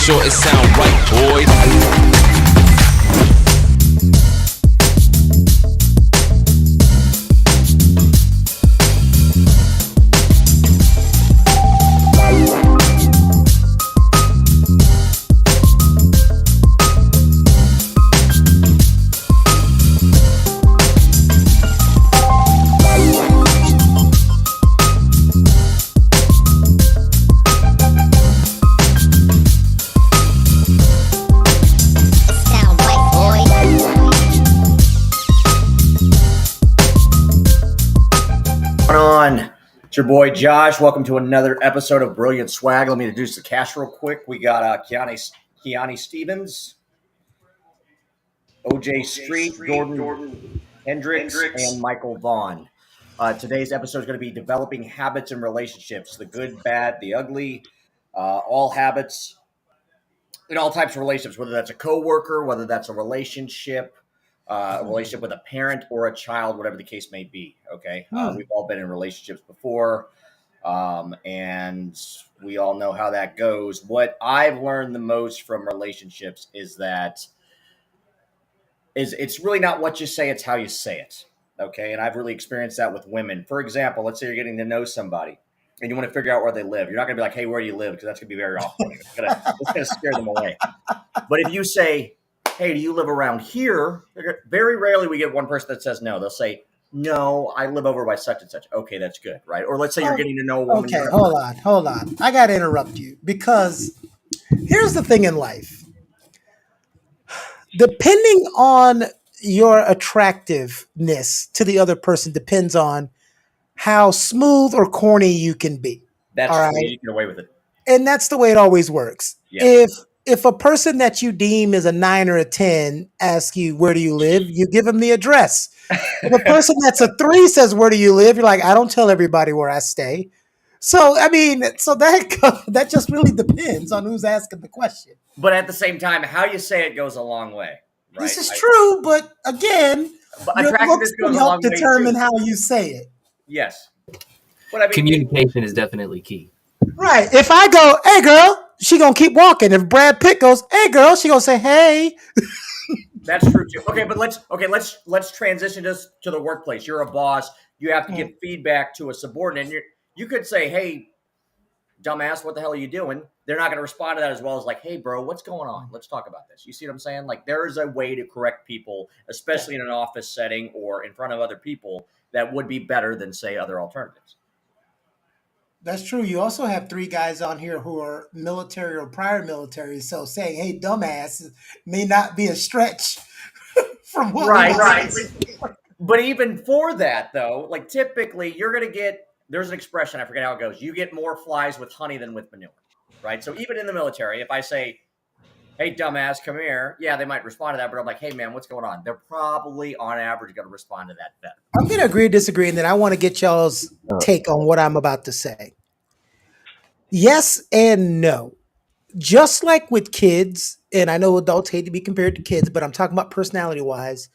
sure it sound right, boys. It's your boy Josh. Welcome to another episode of Brilliance SWAGG. Let me introduce the cast real quick. We got Kiani Stevens, OJ Street, Jordan Hendricks, and Michael Vaughn. Today's episode is going to be developing habits and relationships, the good, bad, the ugly, all habits in all types of relationships, whether that's a coworker, whether that's a relationship with a parent or a child, whatever the case may be. Okay. We've all been in relationships before. And we all know how that goes. What I've learned the most from relationships is that it's really not what you say, it's how you say it. Okay. And I've really experienced that with women. For example, let's say you're getting to know somebody and you want to figure out where they live. You're not going to be like, hey, where do you live? Because that's going to be very off-putting. It's going to scare them away. But if you say, hey, do you live around here? Very rarely we get one person that says no. They'll say, no, I live over by such and such. Okay, that's good, right? Or let's say you're getting to know a woman. Okay, hold on. I got to interrupt you because here's the thing in life. Depending on your attractiveness to the other person depends on how smooth or corny you can be. That's all true. right? You get away with it. And that's the way it always works. Yeah. If a person that you deem is a 9 or a 10 asks you, where do you live? You give them the address. If a person that's a 3 says, where do you live? You're like, I don't tell everybody where I stay. So, I mean, that just really depends on who's asking the question. But at the same time, how you say it goes a long way. Right? This is true, but again, your looks can help determine how you say it. Yes. But I mean, communication is definitely key. Right. If I go, hey, girl, she going to keep walking. If Brad Pitt goes, hey, girl, she going to say, hey. That's true too. Okay, but let's transition this to the workplace. You're a boss. You have to give feedback to a subordinate. And you could say, hey, dumbass, what the hell are you doing? They're not going to respond to that as well as like, hey, bro, what's going on? Let's talk about this. You see what I'm saying? Like there is a way to correct people, especially in an office setting or in front of other people, that would be better than, say, other alternatives. That's true. You also have 3 guys on here who are military or prior military. So saying, hey, dumbass may not be a stretch from what right. But even for that, though, like typically you're going to get, there's an expression, I forget how it goes. You get more flies with honey than with manure, right? So even in the military, if I say, hey, dumbass, come here. Yeah, they might respond to that, but I'm like, hey, man, what's going on? They're probably, on average, going to respond to that better. I'm going to agree, disagree, and then I want to get y'all's take on what I'm about to say. Yes and no. Just like with kids, and I know adults hate to be compared to kids, but I'm talking about personality-wise,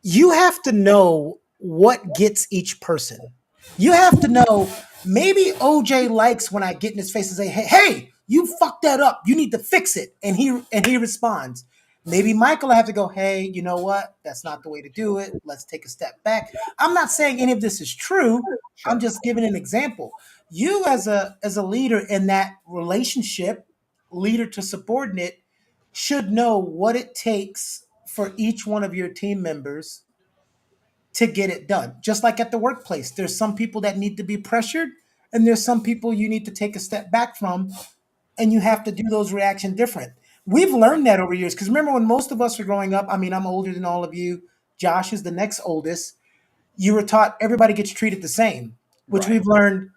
you have to know what gets each person. You have to know, maybe OJ likes when I get in his face and say, hey, you fucked that up. You need to fix it. And he responds. Maybe Michael will have to go, hey, you know what? That's not the way to do it. Let's take a step back. I'm not saying any of this is true. I'm just giving an example. You as a leader in that relationship, leader to subordinate, should know what it takes for each one of your team members to get it done. Just like at the workplace, there's some people that need to be pressured and there's some people you need to take a step back from, and you have to do those reactions different. We've learned that over years because remember when most of us were growing up, I mean, I'm older than all of you. Josh is the next oldest. You were taught everybody gets treated the same, which we've learned,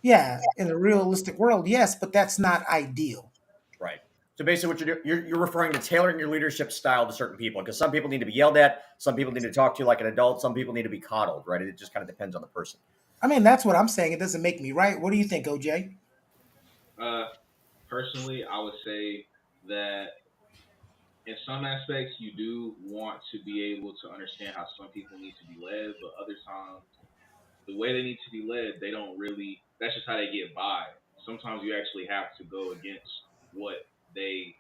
yeah, in a realistic world, yes, but that's not ideal. Right. So basically what you're referring to tailoring your leadership style to certain people, because some people need to be yelled at, some people need to talk to you like an adult, some people need to be coddled, right? It just kind of depends on the person. I mean, that's what I'm saying. It doesn't make me right. What do you think, OJ? Personally, I would say that in some aspects, you do want to be able to understand how some people need to be led, but other times, the way they need to be led, they don't really, that's just how they get by. Sometimes you actually have to go against what they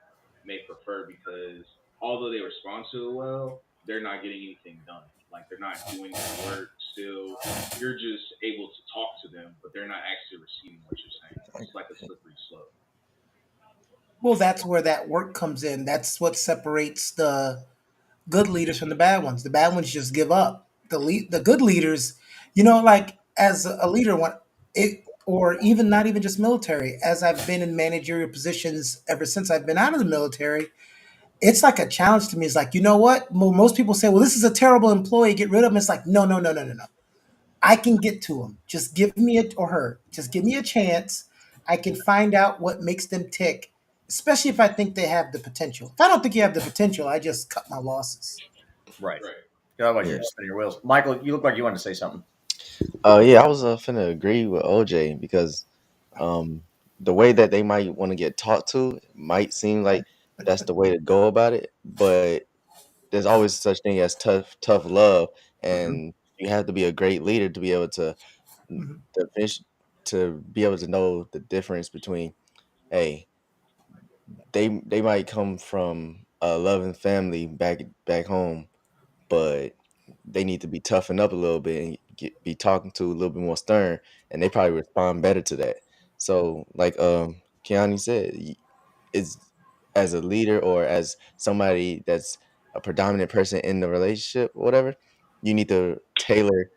may prefer, because although they respond to it well, they're not getting anything done. Like, they're not doing the work still. You're just able to talk to them, but they're not actually receiving what you're saying. It's like a slippery slope. Well, that's where that work comes in. That's what separates the good leaders from the bad ones. The bad ones just give up. The good leaders, like as a leader, or even not even just military. As I've been in managerial positions ever since I've been out of the military, it's like a challenge to me. It's like, you know what? Most people say, well, this is a terrible employee, get rid of him. It's like, no, no, no, no, no, no. I can get to him. Just give me it, or her. Just give me a chance. I can find out what makes them tick, especially if I think they have the potential. If I don't think you have the potential, I just cut my losses. Right. Right. God, like Yeah. you're spinning your wheels. Michael, you look like you wanted to say something. Yeah, I was finna agree with OJ because um, the way that they might want to get taught to might seem like that's the way to go about it, but there's always such thing as tough love, Hmm. and you have to be a great leader to be able to Mhm. finish, to be able to know the difference between, hey, they might come from a loving family back home, but they need to be toughened up a little bit and be talking to a little bit more stern, and they probably respond better to that. So, like Keanu said, is as a leader or as somebody that's a predominant person in the relationship, or whatever, you need to tailor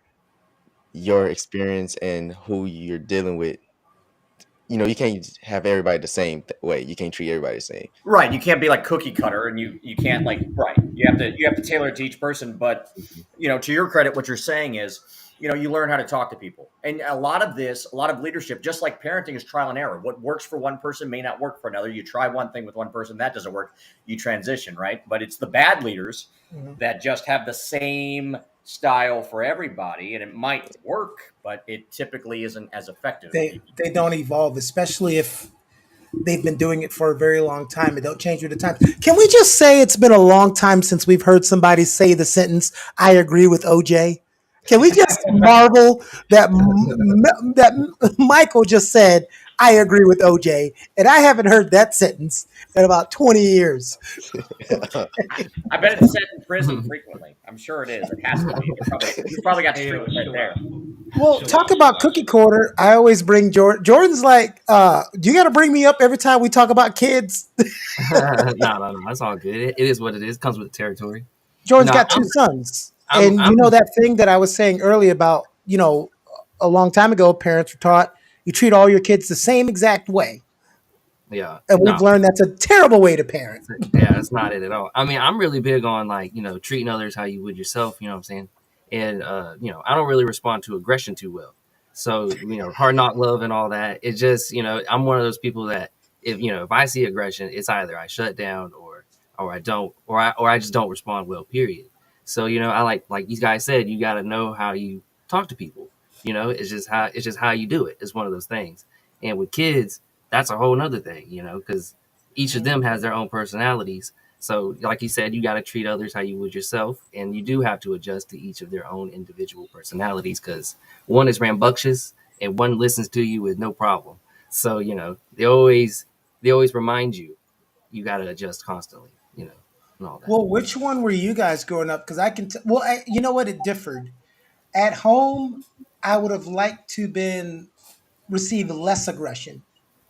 your experience and who you're dealing with. You can't have everybody the same way. You can't treat everybody the same. Right. You can't be like cookie cutter, and you can't like right. You have to tailor it to each person. But to your credit, what you're saying is, you learn how to talk to people, and a lot of leadership, just like parenting, is trial and error. What works for one person may not work for another. You try one thing with one person, that doesn't work. You transition, right? But it's the bad leaders Mhm. that just have the same style for everybody, and it might work, but it typically isn't as effective. They don't evolve, especially if they've been doing it for a very long time. It don't change with the time. Can we just say it's been a long time since we've heard somebody say the sentence, "I agree with OJ"? Can we just marvel that Michael just said, "I agree with OJ," and I haven't heard that sentence in about 20 years. I bet it's said in prison frequently. I'm sure it is. It has to be. He's probably got Hey, streaks right chill there. out. Well, Chill talk out. Chill about out. cookie quarter. I always bring Jordan. Jordan's like, do you got to bring me up every time we talk about kids? No. That's all good. It is what it is. Comes with the territory. Jordan's No, got two sons. I'm, And I'm, that thing that I was saying earlier about, a long time ago, parents were taught you treat all your kids the same exact way. yeah, And we've no, learned that's a terrible way to parent. yeah, that's not it at all. I mean, I'm really big on like treating others how you would yourself. You know what I'm saying? And I don't really respond to aggression too well. So hard knock love and all that. It just I'm one of those people that if I see aggression, it's either I shut down or I don't or I just don't respond well. Period. So I like you guys said, you got to know how you talk to people. It's just how you do it. It's one of those things. And with kids, that's a whole nother thing. Because each of them has their own personalities. So, like you said, you got to treat others how you would yourself, and you do have to adjust to each of their own individual personalities because one is rambunctious and one listens to you with no problem. So, they always remind you got to adjust constantly, and all that. Well, which one were you guys growing up? Because you know what? It differed. At home, I would have liked to been receive less aggression.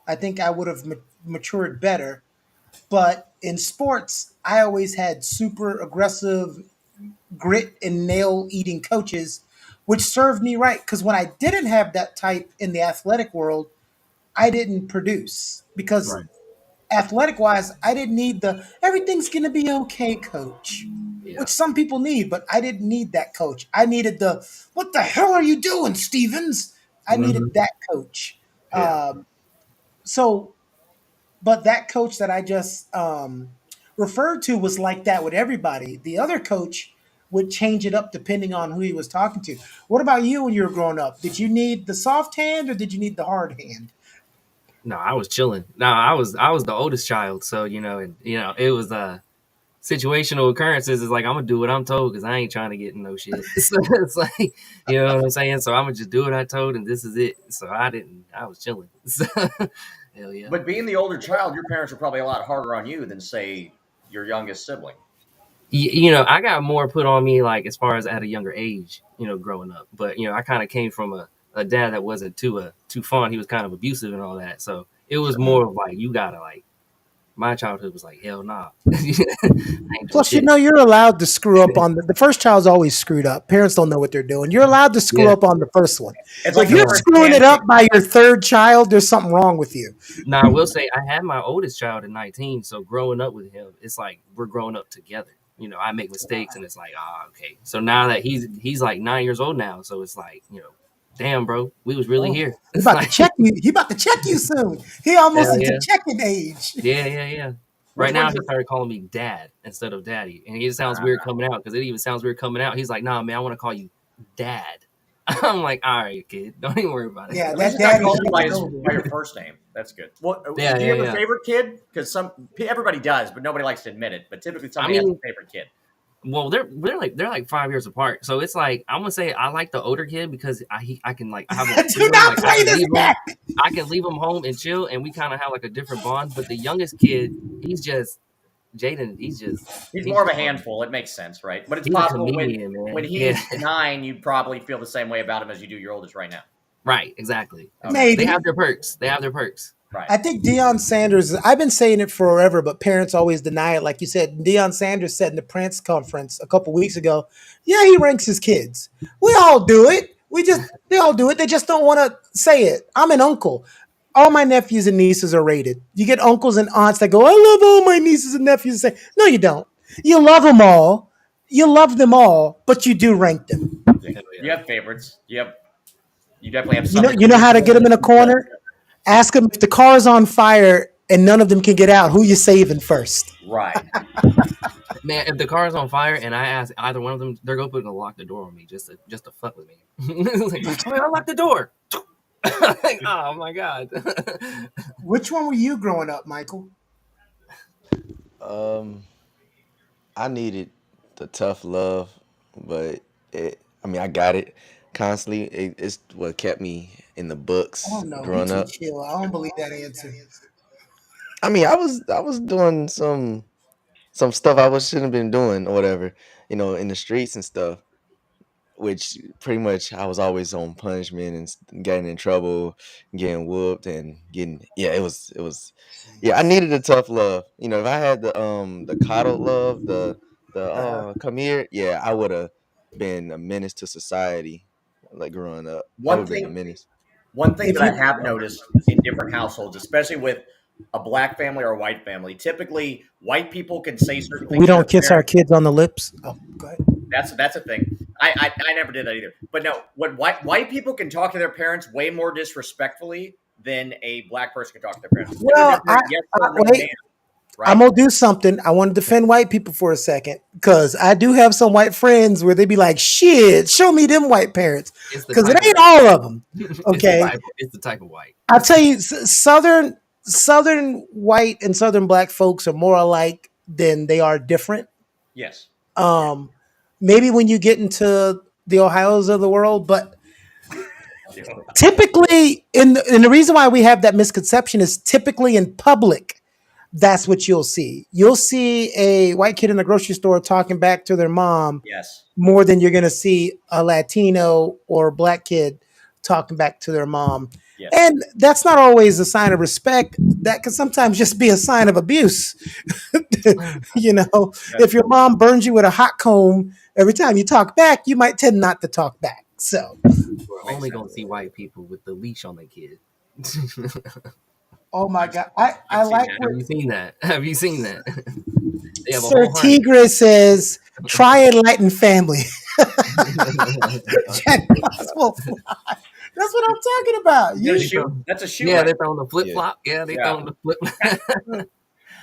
I think I would have matured better. But in sports, I always had super aggressive, grit and nail eating coaches, which served me right. Because when I didn't have that type in the athletic world, I didn't produce. Because Right. athletic wise, I didn't need the everything's going to be okay coach, Yeah. which some people need, but I didn't need that coach. I needed the what the hell are you doing, Stevens? I Hmm. needed that coach. Yeah. So but that coach that I just referred to was like that with everybody. The other coach would change it up depending on who he was talking to. What about you when you were growing up? Did you need the soft hand or did you need the hard hand? No, I was chilling. No, I was the oldest child, so it was situational occurrences. Is like I'm gonna do what I'm told because I ain't trying to get in no shit. So it's like what I'm saying. So I'm gonna just do what I told, and this is it. So I didn't. I was chilling. So, Hell yeah. But being the older child, your parents are probably a lot harder on you than, say, your youngest sibling. I got more put on me like as far as at a younger age, growing up. But I kind of came from a dad that wasn't too fond. He was kind of abusive and all that. So it was more of like you gotta like. My childhood was like hell nah. I ain't doing Plus, shit. you're allowed to screw up on the first child's always screwed up. Parents don't know what they're doing. You're allowed to screw Yeah. up on the first one. It's like If the you're first screwing it pancake. up by your third child, there's something wrong with you. Now I will say I had my oldest child at 19, so growing up with him, it's like we're growing up together. I make mistakes, and it's like, okay. So now that he's like 9 years old now, so it's like, damn, bro, we was really Oh, here. he It's about to like, check you. He about to check you soon. He almost hell into yeah, checking age. yeah. Which Right now, one's he your started calling me dad instead of daddy, and it sounds weird coming out because it even sounds weird coming out. He's like, nah, man, I want to call you dad. I'm like, all right, kid, don't even worry about it. Yeah, At least that he's not daddy calling you shit is over. by your first name. That's good. Well, Yeah, do you yeah, have a yeah. favorite kid? Because everybody does, but nobody likes to admit it. But typically, I somebody has a mean, favorite kid. well, they're like 5 years apart, so it's like I'm gonna say I like the older kid because I can like I have him Do not like play this back. I can leave him home and chill, and we kind of have like a different bond. But the youngest kid, he's just Jaden. He's He's more of a fun. handful. It makes sense, right? But it's He's a possible comedian, when man. Yeah, he's 9, you'd probably feel the same way about him as you do your oldest right now. right, exactly. Okay, They Maybe. have their perks. They have their perks. right. I think Deion Sanders, I've been saying it forever, but parents always deny it. Like you said, Deion Sanders said in the Prince conference a couple weeks ago, yeah, he ranks his kids. We all do it. They all do it. They just don't want to say it. I'm an uncle. All my nephews and nieces are rated. You get uncles and aunts that go, I love all my nieces and nephews. Say, no, you don't. You love them all. You love them all, but you do rank them. Yeah. Hell You yeah. have favorites. You definitely have You some know, that you know you how to get them in a enjoy. corner? Ask them if the car's on fire and none of them can get out, who you saving first? Right. Man, if the car is on fire and I ask either one of them, they're going to lock the door on me just to fuck with me. Like, oh, I locked the door. Like, oh my god. Which one were you growing up, Michael? Um, I needed the tough love, but I got it constantly. It's what kept me in the Oh books no, you growing too up. chill. I don't believe that answer. I was doing some stuff I shouldn't have been doing or whatever, in the streets and stuff. Which pretty much I was always on punishment and getting in trouble, getting whooped and getting it was yeah, I needed a tough love. If I had the coddled love, the come here, yeah, I would have been a menace to society like growing up. I would One have been a thing menace. One thing If that I you, have noticed in different households, especially with a black family or a white family, typically white people can say certain we things to their don't kiss our parents. kids on the lips. Oh, go ahead. That's a thing. I never did that either. But no, what white people can talk to their parents way more disrespectfully than a black person can talk to their parents. They're Well, just like, yes sir, no wait. ma'am, I'm right? gonna do something. I want to defend white people for a second because I do have some white friends where they be like, "Shit, show me them white parents," It's the because it type of ain't white. all of them. It's the Okay, type. It's the type of white. I'll tell you, Southern white and Southern black folks are more alike than they are different. Yes. Um, Maybe when you get into the Ohio's of the world, but typically in the reason why we have that misconception is typically in public. That's what you'll see. You'll see a white kid in a grocery store talking back to their mom Yes. more than you're going to see a Latino or black kid talking back to their mom. Yes. And that's not always a sign of respect. That can sometimes just be a sign of abuse. You know, if your mom burns you with a hot comb every time you talk back, you might tend not to talk back. So, We're Makes only sense. gonna see white people with the leash on their kid. oh my God, I I've seen like that. what Have you seen that? Have you seen that? They have a Sir whole harness. Tigre says, try enlightened family. Jack Possible. That's what I'm talking about. That's a You shoe. That's a shoe. Yeah, Right? they're throwing the flip Yeah. flop. Yeah, they Yeah. throwing the flip.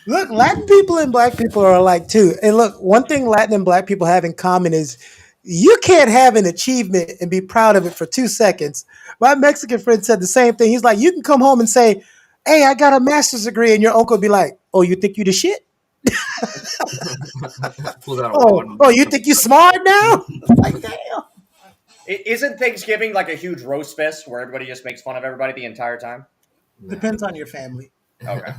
look, Latin people and black people are alike too. And look, one thing Latin and black people have in common is you can't have an achievement and be proud of it for 2 seconds. My Mexican friend said the same thing. He's like, you can come home and say, "Hey, I got a master's degree," and your uncle will be like, "Oh, you think you the shit? Pulls out a wad. Oh, you think you smart now?" Like, damn. Isn't Thanksgiving like a huge roast fest where everybody just makes fun of everybody the entire time? Depends on your family. Okay.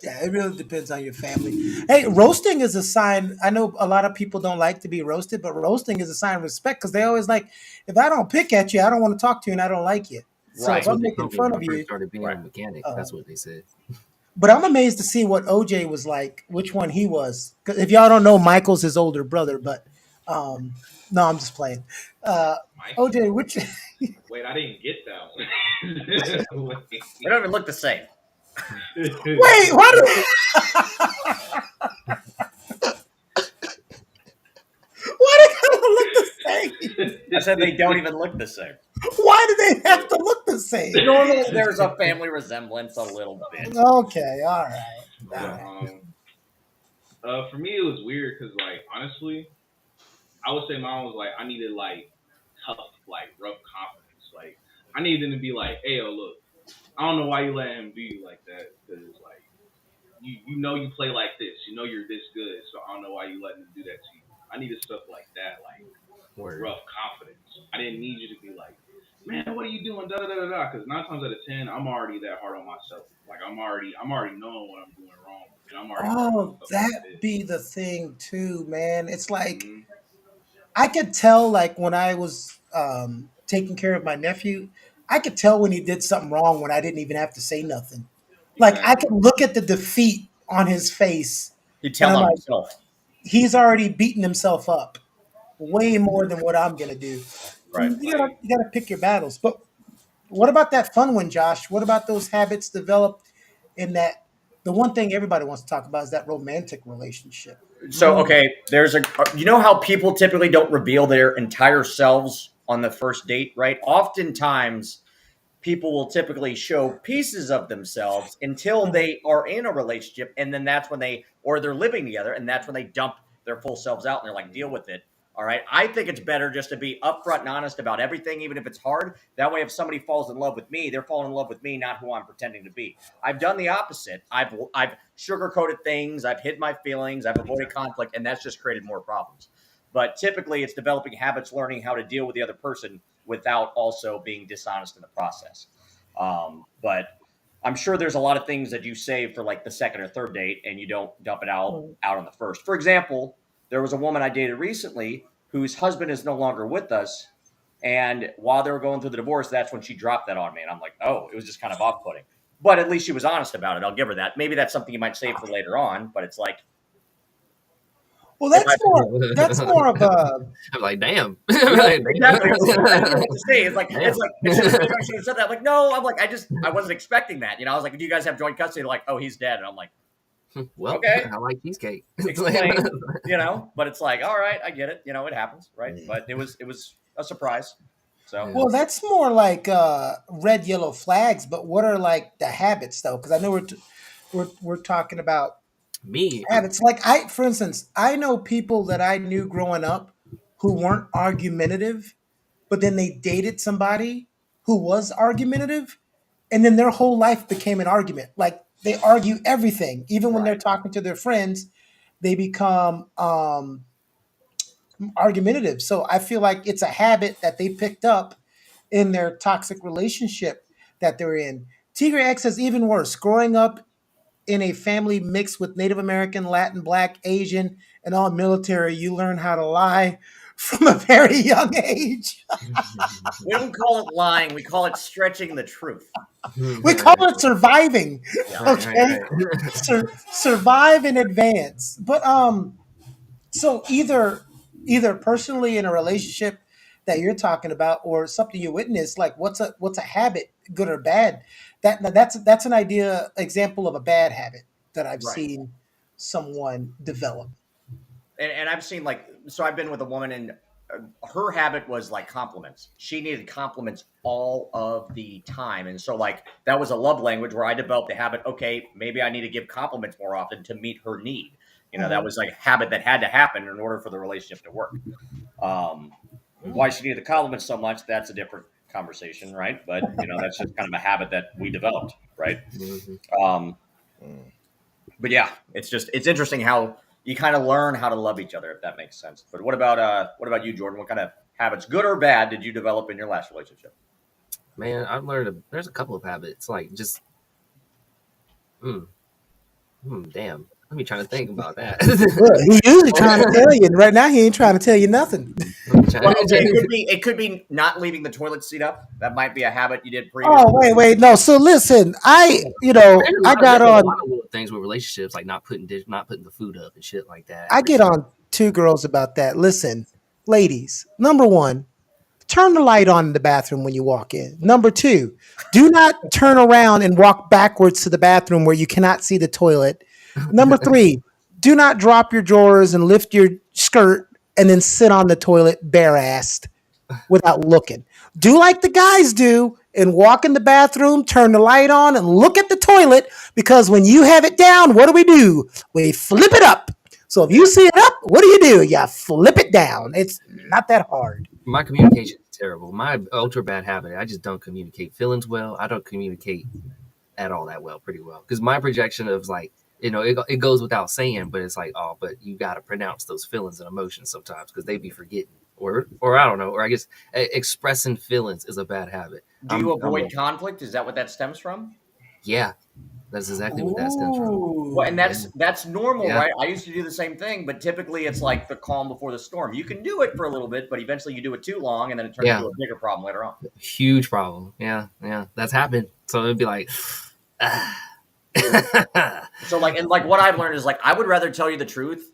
Yeah, it really depends on your family. Hey, roasting is a sign. I know a lot of people don't like to be roasted, but roasting is a sign of respect because they always like, if I don't pick at you, I don't want to talk to you and I don't like you. So Right. if That's what I'm they making told me when fun I of first you, started being a Right. mechanic. uh, That's what they said. but I'm amazed to see what OJ was like, which one he was. 'Cause if y'all don't know, Michael's his older brother, but um, no, I'm just playing. Uh, Michael. OJ, which Wait, I didn't get that one. They don't even look the same. wait, why do why do they gotta look the same? I said they don't even look the same. Why do they have But, to look the same? Normal, there's a family resemblance a little bit. Okay, all right, all but right. for me it was weird because like honestly, I would say mine was like I needed like tough, like rough confidence. Like I needed him to be like, hey, yo, look, I don't know why you let him do you like that because like you know you play like this, you know you're this good, so I don't know why you letting him do that to you. I needed stuff like that, like Word. rough confidence. I didn't need you to be like, man, what are you doing? Da da da da. Because 9 times out of 10, I'm already that hard on myself. Like I'm already knowing what I'm doing wrong, and I'm already knowing what Oh, stuff like that that is. be the thing too, man. It's like Mm-hmm. I could tell, like when I was taking care of my nephew, I could tell when he did something wrong when I didn't even have to say nothing. Like I Exactly. could look at the defeat on his face, He'd and tell I'm on like, himself. he's already beaten himself up way more than what I'm gonna do. Right. Like You gotta pick your battles. But what about that fun one, Josh? What about those habits developed in that? The one thing everybody wants to talk about is that romantic relationship. So, okay, there's a, you know how people typically don't reveal their entire selves on the first date, right? Oftentimes, people will typically show pieces of themselves until Mhm. they are in a relationship, and then that's when they, or they're living together, and that's when they dump their full selves out and they're like, deal with it. All right. I think it's better just to be upfront and honest about everything, even if it's hard. That way, if somebody falls in love with me, they're falling in love with me, not who I'm pretending to be. I've done the opposite. I've sugarcoated things, I've hid my feelings, I've avoided conflict, and that's just created more problems. But typically, it's developing habits, learning how to deal with the other person without also being dishonest in the process. But I'm sure there's a lot of things that you save for like the second or third date, and you don't dump it out on the first. For example, there was a woman I dated recently whose husband is no longer with us, and while they were going through the divorce, that's when she dropped that on me, and I'm like, oh, it was just kind of off-putting. But at least she was honest about it. I'll give her that. Maybe that's something you might save for later on, but it's like Well, if I that's more of a I'm like, damn. yeah, Like, exactly. I didn't know what to say. It's like damn. it should have, maybe I should have said that. Like, no, I'm like I wasn't expecting that. I was like, do you guys have joint custody? They're like, oh, he's dead, and I'm like, Well, okay, I like cheesecake. It's like, explain. But it's like, all right, I get it. It happens, right? But it was a surprise. So yeah. well, that's more like red, yellow flags. But what are like the habits though? Because I know we're talking about Me, habits. Like for instance, I know people that I knew growing up who weren't argumentative, but then they dated somebody who was argumentative, and then their whole life became an argument. Like they argue everything, even when they're right, talking to their friends, they become argumentative. So I feel like it's a habit that they picked up in their toxic relationship that they're in. Tigre X is even worse. Growing up in a family mixed with Native American, Latin, Black, Asian, and all military, you learn how to lie from a very young age. we don't call it lying. We call it stretching the truth. We call it surviving. Yeah. right, right, Okay, right. survive in advance. But so either personally in a relationship that you're talking about, or something you witnessed, like what's a habit, good or bad? That's an idea example of a bad habit that I've Right. seen someone develop. And I've seen like so I've been with a woman and her habit was like compliments. She needed compliments all of the time. And so like that was a love language where I developed the habit, okay, maybe I need to give compliments more often to meet her need. That Mhm. was like a habit that had to happen in order for the relationship to work. Um, why she needed the compliments so much, that's a different conversation, right? But that's just kind of a habit that we developed, right? Mhm. Um, Mm. but yeah, it's interesting how you kind of learn how to love each other, if that makes sense. But what about you, Jordan? What kind of habits, good or bad, did you develop in your last relationship? Man, I've learned there's a couple of habits, like just Mm, damn. Let me try to think about that. Look, he usually trying to tell you, and right now he ain't trying to tell you nothing. Let me try- Well, okay, it could be not leaving the toilet seat up. That might be a habit you did previously. Oh, wait, no. So listen, I got There's a on. lot of little things with relationships, like not putting the food up and shit like that. I get on two girls about that. Listen, ladies. Number one, turn the light on in the bathroom when you walk in. Number two, do not turn around and walk backwards to the bathroom where you cannot see the toilet. Number three, do not drop your drawers and lift your skirt and then sit on the toilet bare assed without looking. Do like the guys do and walk in the bathroom, turn the light on, and look at the toilet because when you have it down, what do? We flip it up. So if you see it up, what do? You flip it down. It's not that hard. My communication is terrible. My ultra bad habit, I just don't communicate feelings well. I don't communicate at all that well, pretty well. Because my projection of like, it goes without saying, but it's like, oh, but you got to pronounce those feelings and emotions sometimes because they be forgetting. Or I don't know. Or I guess expressing feelings is a bad habit. Do you avoid conflict? Is that what that stems from? Yeah, that's exactly what that stems from. Well, and that's normal, Yeah. right? I used to do the same thing, but typically it's like the calm before the storm. You can do it for a little bit, but eventually you do it too long, and then it turns Yeah. into a bigger problem later on. Huge problem. Yeah, that's happened. So it'd be like, So like what I've learned is like I would rather tell you the truth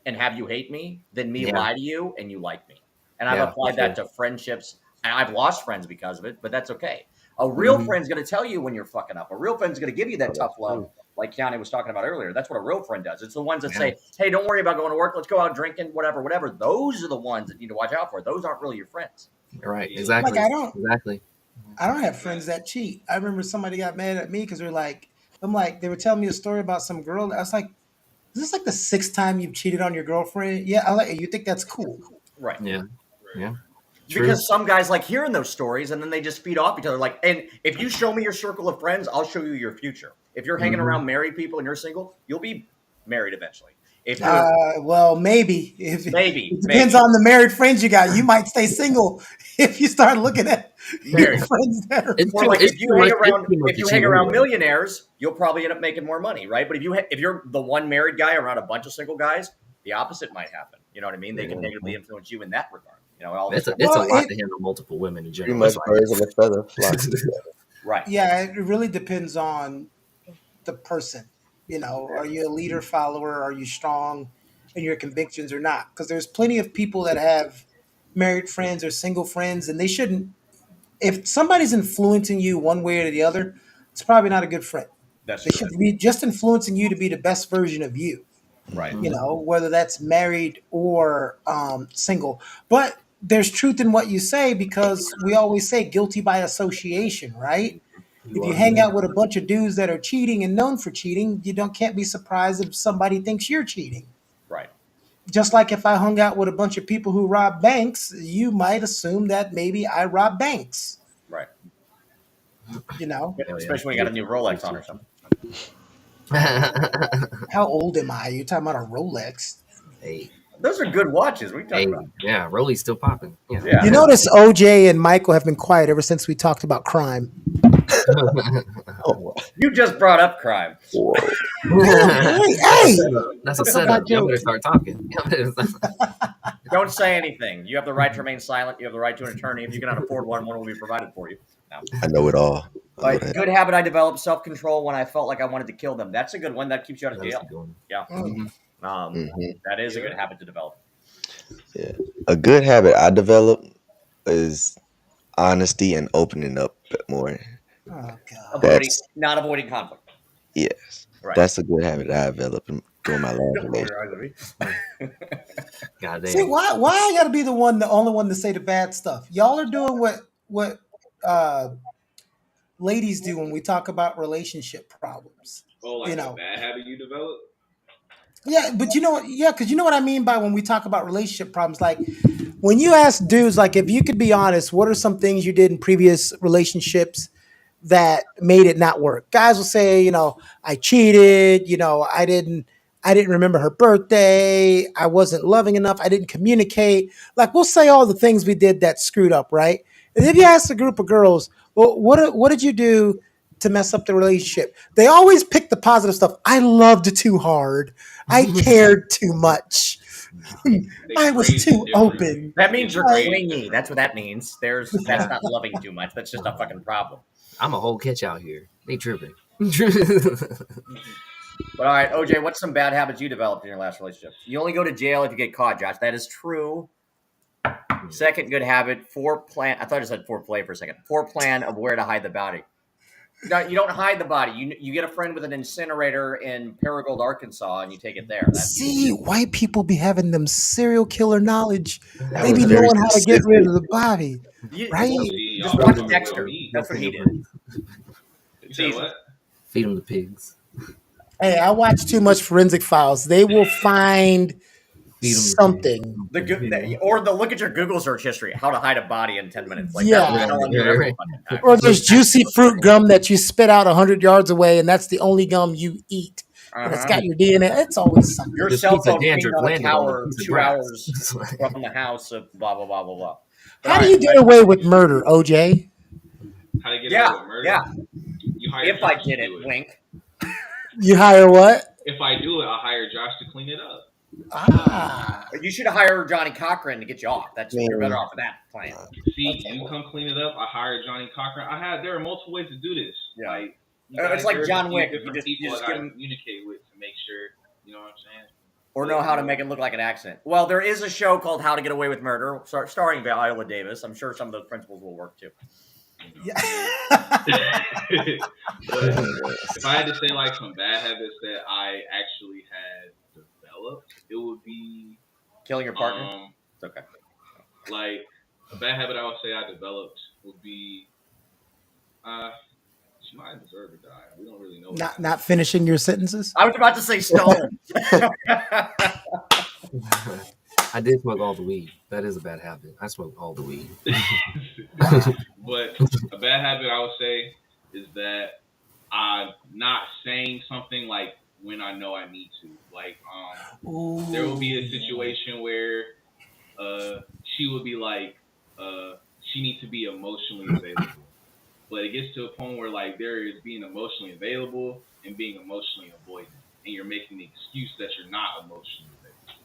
and have you hate me than me Yeah. lie to you and you like me. And I've Yeah, applied for that sure. to friendships, and I've lost friends because of it, but that's okay. A real Mhm. friend's going to tell you when you're fucking up. A real friend's going to give you that tough love, like Keanu was talking about earlier. That's what a real friend does. It's the ones that Yeah. say, "Hey, don't worry about going to work. Let's go out drinking, whatever." Those are the ones that you need to watch out for. Those aren't really your friends. Right. Exactly. Like Exactly. I don't have friends that cheat. I remember somebody got mad at me because they were telling me a story about some girl. I was like, is this like the sixth time you've cheated on your girlfriend? Yeah. I was like, you think that's cool? Right. Yeah. Yeah. True. Because some guys like hearing those stories and then they just feed off each other. Like, and if you show me your circle of friends, I'll show you your future. If you're hanging Mhm. around married people and you're single, you'll be married eventually. If you're Well, maybe. If maybe, it depends on the married friends you got. You might stay single if you start looking at your married. friends that are It's Or too, like it's if you too hang much. around It's too much if to you cheat hang around anyway. millionaires, you'll probably end up making more money, right? But if you're the one married guy around a bunch of single guys, the opposite might happen. You know what I mean? They can negatively influence you in that regard. You know, all this. It's a Well, lot to handle multiple women in Pretty general. much It's birds of a feather flock together. Right. yeah, it really depends on the person. Are you a leader, follower? Are you strong in your convictions or not? Because there's plenty of people that have married friends or single friends, and they shouldn't. If somebody's influencing you one way or the other, it's probably not a good friend. That's They true. should be just influencing you to be the best version of you. Right. Mhm. Whether that's married or single. But there's truth in what you say because we always say guilty by association, right? If you hang out with a bunch of dudes that are cheating and known for cheating, you don't can't be surprised if somebody thinks you're cheating. Right. Just like if I hung out with a bunch of people who rob banks, you might assume that maybe I rob banks. Right. You know, Hell yeah. Especially when you got a new Rolex on or something. how old am I? You're talking about a Rolex. Hey, Those are good watches. What are you talking about? yeah, Rolly's still popping. Yeah. Yeah. You notice OJ and Michael have been quiet ever since we talked about crime. Oh, You just brought up crime. whoa. Hey, That's a my setup. Y'all joke. better start talking. Don't say anything. You have the right to remain silent. You have the right to an attorney. If you cannot afford one, one will be provided for you. No. I know it all. I know Like that. good habit I developed self-control when I felt like I wanted to kill them. That's a good one. That keeps you out of That's a jail. good one. Yeah. Mm. That is a good habit to develop. Yeah. A good habit I developed is honesty and opening up a bit more. Oh God. Not avoiding conflict. Yes. Right. That's a good habit I developed during my last relationship. God See damn. why I got to be the only one to say the bad stuff. Y'all are doing what uh, ladies do when we talk about relationship problems. Oh, like You a know, bad habit you develop? yeah, but you know what? Yeah, because you know what I mean by when we talk about relationship problems. Like when you ask dudes, like if you could be honest, what are some things you did in previous relationships that made it not work? Guys will say, I cheated. I didn't remember her birthday. I wasn't loving enough. I didn't communicate. Like we'll say all the things we did that screwed up, right? And if you ask a group of girls, well, what did you do to mess up the relationship. They always pick the positive stuff. I loved too hard. I cared too much. I was phrase it too different. open. That means you're Right. clingy. That's what that means. That's Yeah. not loving too much. That's just a fucking problem. I'm a whole catch out here. They tripping. But all right, OJ, what's some bad habits you developed in your last relationship? You only go to jail if you get caught, Josh. That is true. Second good habit, foreplan. I thought I said foreplay for a second. Foreplan of where to hide the body. No, you don't hide the body. You get a friend with an incinerator in Paragould, Arkansas, and you take it there. See, white people be having them serial killer knowledge. That They was be very knowing how to get specific. rid of the body. Right? See, Just y'all watch remember Dexter. me. That's what he did. You said what? Feed them the pigs. Hey, I watch too much Forensic Files. They will find Feed 'em the something. Or the look at your Google search history, how to hide a body in 10 minutes. Like Yeah. that's on you every fucking time. Or there's juicy fruit gum that you spit out 100 yards away, and that's the only gum you eat. And it's got your DNA. It's always something. Your This cell piece of phone being dandruff on a landed on the tower piece of 2 grass. hours from the house of blah blah blah blah blah. But How all do right, you get away with murder, OJ? How to get Yeah, away with murder? yeah. You hire If I Josh did to it, do wink. You hire what? If I do it, I'll hire Josh to clean it up. Ah. You should hire Johnny Cochran to get you off. You're better off of that plan. See, you come clean it up. I hire Johnny Cochran. There are multiple ways to do this. Yeah. Like It's like there's John a few Wick. You different just people I give gotta him, communicate with to make sure. You know what I'm saying? or know how to make it look like an accident. Well, there is a show called How to Get Away with Murder, starring Viola Davis. I'm sure some of those principles will work too. Yeah. But if I had to say like some bad habits that I actually had developed, it would be Killing your partner. It's okay. like a bad habit I would say I developed would be she might deserve to die. We don't really know. Not finishing your sentences. I was about to say stone. I did smoke all the weed. That is a bad habit. I smoked all the weed. But a bad habit I would say is that I'm not saying something like when I know I need to. Like there will be a situation where she would be like she needs to be emotionally available. But it gets to a point where like there is being emotionally available and being emotionally avoidant, and you're making the excuse that you're not emotionally available.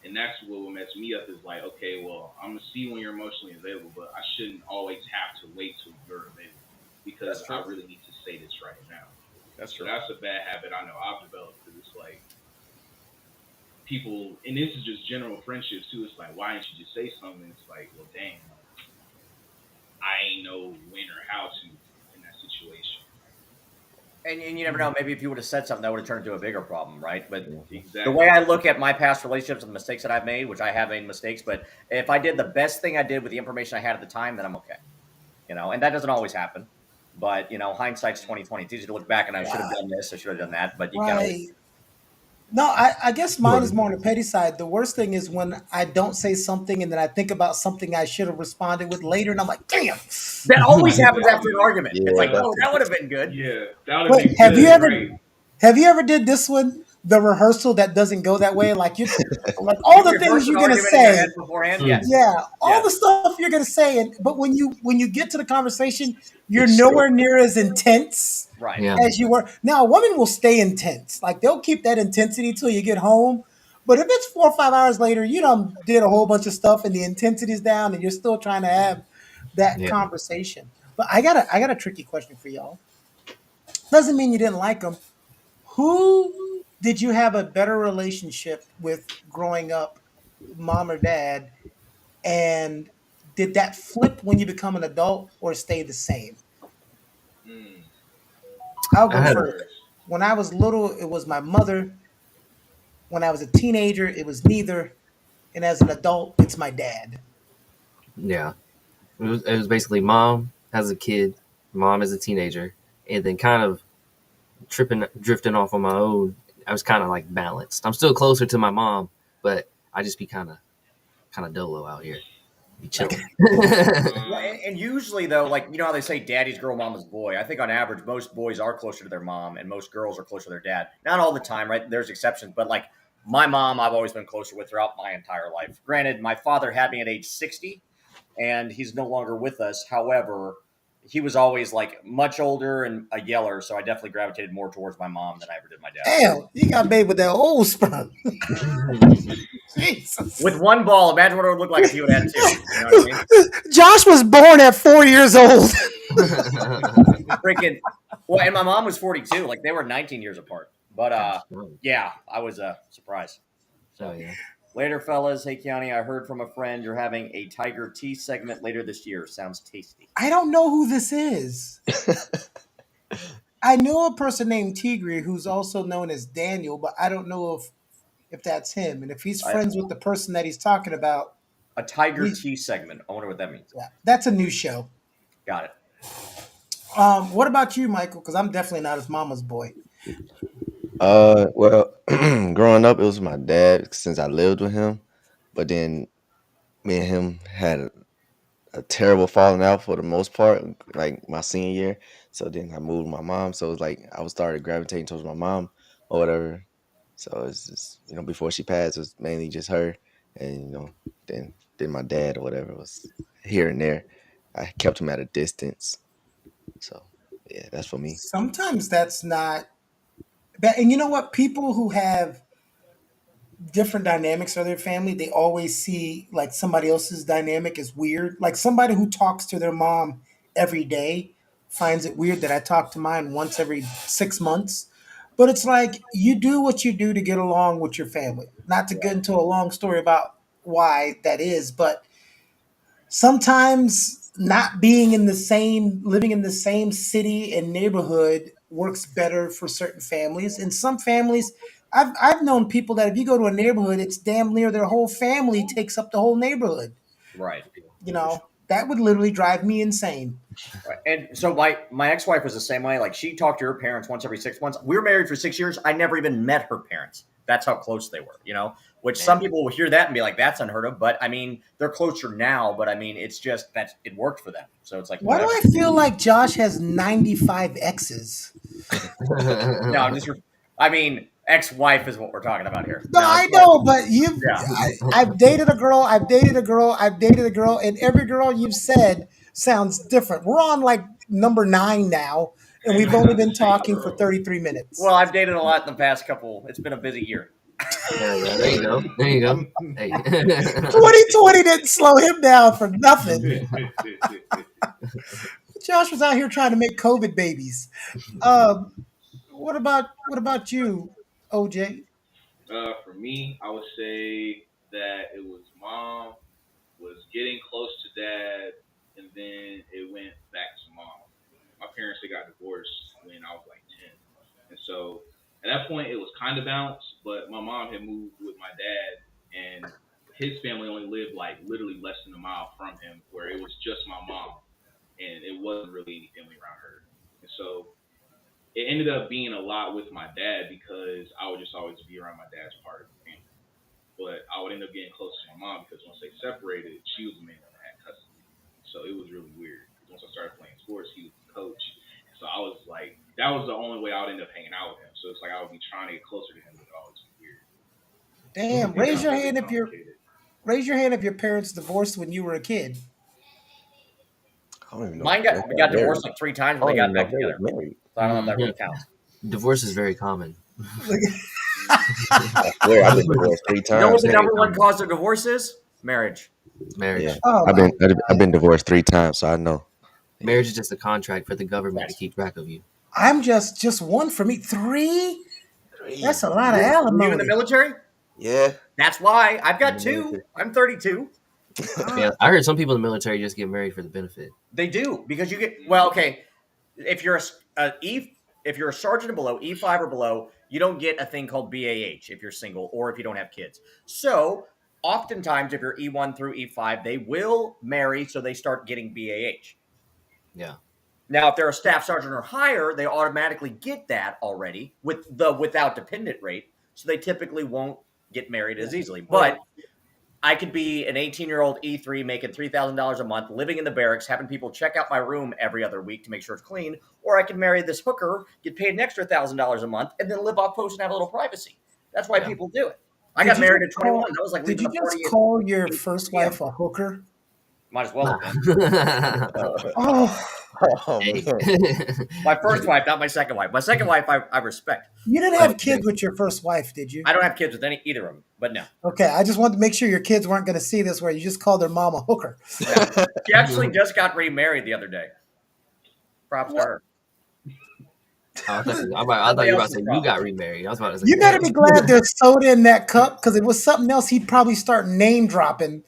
And that's what will mess me up is like, okay, well, I'm gonna see when you're emotionally available, but I shouldn't always have to wait till you're available because I really need to say this right now. That's So that's a bad habit I know I've developed because it's like people, and this is just general friendships too. It's like, why didn't you just say something? It's like, well, dang, I ain't know when or how to in that situation. And you never know. Maybe if you would have said something, that would have turned into a bigger problem, right? But Exactly. the way I look at my past relationships and the mistakes that I've made, which I have made mistakes, but if I did the best thing I did with the information I had at the time, then I'm okay. And that doesn't always happen. But hindsight's 20/20. It's easy to look back and I should have done this, I should have done that. But you Right. can't. No, I guess mine is more on the petty side. The worst thing is when I don't say something and then I think about something I should have responded with later, and I'm like, damn. That always happens after an argument. Yeah, It's like, that's- oh, that would have been good. Yeah, that would Wait, be have good, you ever right? have you ever did this one? The rehearsal that doesn't go that way, like like all the You things rehearse you're an gonna argument in your say. head beforehand. Yes. Yeah, all Yes. the stuff you're gonna say, but when you get to the conversation, you're It's nowhere near as intense Right. Yeah. as you were. Now, a woman will stay intense, like they'll keep that intensity till you get home. But if it's 4 or 5 hours later, you done did a whole bunch of stuff and the intensity's down, and you're still trying to have that Yeah. conversation. But I got a tricky question for y'all. Doesn't mean you didn't like them. Who did you have a better relationship with growing up, mom or dad? And did that flip when you become an adult or stay the same? Mm. I'll go I had- first. When I was little, it was my mother. When I was a teenager, it was neither. And as an adult, it's my dad. Yeah. It was basically mom as a kid, mom as a teenager, and then kind of drifting off on my own. I was kind of like balanced. I'm still closer to my mom, but I just be kind of dolo out here, be chilling. Well, and usually though, like how they say daddy's girl, mama's boy. I think on average, most boys are closer to their mom, and most girls are closer to their dad. Not all the time, right? There's exceptions, but like my mom, I've always been closer with throughout my entire life. Granted, my father had me at age 60, and he's no longer with us. However, he was always like much older and a yeller, so I definitely gravitated more towards my mom than I ever did my dad. Damn, you got made with that old sperm. Jesus. With one ball, imagine what it would look like if he would have had two. You know what I mean? Josh was born at 4 years old. Freaking. Well, and my mom was 42. Like they were 19 years apart. But yeah, I was surprised. So Oh yeah. later, fellas. Hey, Keani, I heard from a friend you're having a Tiger Tea segment later this year. Sounds tasty. I don't know who this is. I know a person named Tigre who's also known as Daniel, but I don't know if that's him. And if he's I, friends with the person that he's talking about, a Tiger we, Tea segment. I wonder what that means. yeah, that's a new show. Got it. What about you, Michael? Because I'm definitely not his mama's boy. Well, growing up, it was my dad since I lived with him. But then me and him had a terrible falling out for the most part, like my senior year. So then I moved with my mom. So it was like I was started gravitating towards my mom or whatever. So it's just, before she passed, it was mainly just her, and then my dad or whatever was here and there. I kept him at a distance. So yeah, that's for me. Sometimes that's not bad. And you know what? People who have different dynamics of their family, they always see like somebody else's dynamic as weird. Like somebody who talks to their mom every day finds it weird that I talk to mine once every 6 months. But it's like you do what you do to get along with your family. Not to get into a long story about why that is, but sometimes not being in the same living in the same city and neighborhood works better for certain families. And some families, I've known people that if you go to a neighborhood, it's damn near their whole family takes up the whole neighborhood. Right. You know, that would literally drive me insane. Right. And so my ex wife was the same way. Like she talked to her parents once every 6 months. We were married for 6 years. I never even met her parents. That's how close they were. Which some people will hear that and be like, "That's unheard of." But I mean, they're closer now. But I mean, it's just that it worked for them. So it's like Why do whatever. I feel like Josh has 95 exes? No, I mean, ex-wife is what we're talking about here. No, I know, but Yeah. I've dated a girl, I've dated a girl, I've dated a girl, and every girl you've said sounds different. We're on like number 9 now, and we've only been talking for 33 minutes. Well, I've dated a lot in the past couple. It's been a busy year. There you go. There you go. Hey. 2020 didn't slow him down for nothing. Josh was out here trying to make COVID babies. What about you, OJ? For me, I would say that it was mom was getting close to dad, and then it went back to mom. My parents, they got divorced when I was like 10, and so at that point it was kind of balanced. But my mom had moved with my dad, and his family only lived like literally less than a mile from him, where it was just my mom, and it wasn't really family around her, and so it ended up being a lot with my dad because I would just always be around my dad's part of the family. But I would end up getting close to my mom because once they separated, she was the main one that had custody. So it was really weird. Once I started playing sports, he was the coach. So I was like, that was the only way I would end up hanging out with him. So it's like I would be trying to get closer to him, but it would always be weird. Damn, It got really complicated. raise your hand if your parents divorced when you were a kid. I don't even know. Mine got divorced like 3 times, I but they don't got even know back if they together. were married. So I don't know if that really counts. Divorce is very common. I swear I've been divorced 3 You know what times. the Very number one common. cause of divorce is? Marriage. Marriage. Yeah, Oh I've my been I've been divorced 3 times, so I know. Marriage is just a contract for the government to keep track of you. I'm just one for me. 3? That's a lot of Were you in the alimony. military? Yeah. That's why. I've got In the 2. military. I'm 32. Yeah, I heard some people in the military just get married for the benefit. They do because you get okay. If you're if you're a sergeant and below, E5 or below, you don't get a thing called BAH if you're single or if you don't have kids. So oftentimes, if you're E1 through E5, they will marry, so they start getting BAH. Yeah. Now, if they're a staff sergeant or higher, they automatically get that already with the without dependent rate. So they typically won't get married as easily. But I could be an 18-year-old E3 making $3,000 a month, living in the barracks, having people check out my room every other week to make sure it's clean. Or I can marry this hooker, get paid an extra $1,000 a month, and then live off post and have a little privacy. That's why people do it. I got married at 21. That was like Did leaving you the just party at call your 8 first p.m. wife a hooker? Might as well have been. Oh, Oh Hey. man. My first wife, not my second wife. My second wife, I respect. You didn't have kids with your first wife, did you? I don't have kids with either of them, but no. Okay, I just wanted to make sure your kids weren't going to see this where you just called their mom a hooker. She actually just got remarried the other day. Props to her. I thought you were about to say you got remarried. I was about to say You better damn. be glad there's soda in that cup because if it was something else, he'd probably start name dropping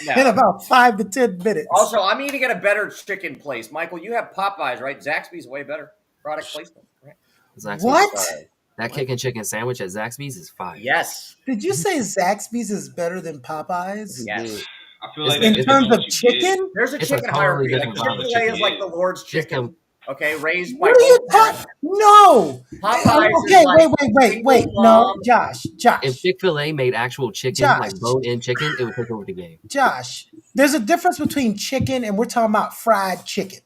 in No. about 5 to 10 minutes. Also, I'm eating at a better chicken place. Michael, you have Popeyes, right? Zaxby's way better product placement. Right? Zaxby's What? is fire. That kicking chicken sandwich at Zaxby's is fire. Yes. Did you say Zaxby's is better than Popeyes? Yes. I feel like In that's terms what of you chicken? There's a It's a chicken totally hierarchy. Like different vibe of Chick-fil-A is chicken. like the Lord's chicken. Okay, raised by What are you both talking? parents. No. Popeyes Okay, is like wait. single No, mom. Josh. If Chick-fil-A made actual chicken, Josh. like bone-in chicken, it would take over the game. Josh, there's a difference between chicken and we're talking about fried chicken.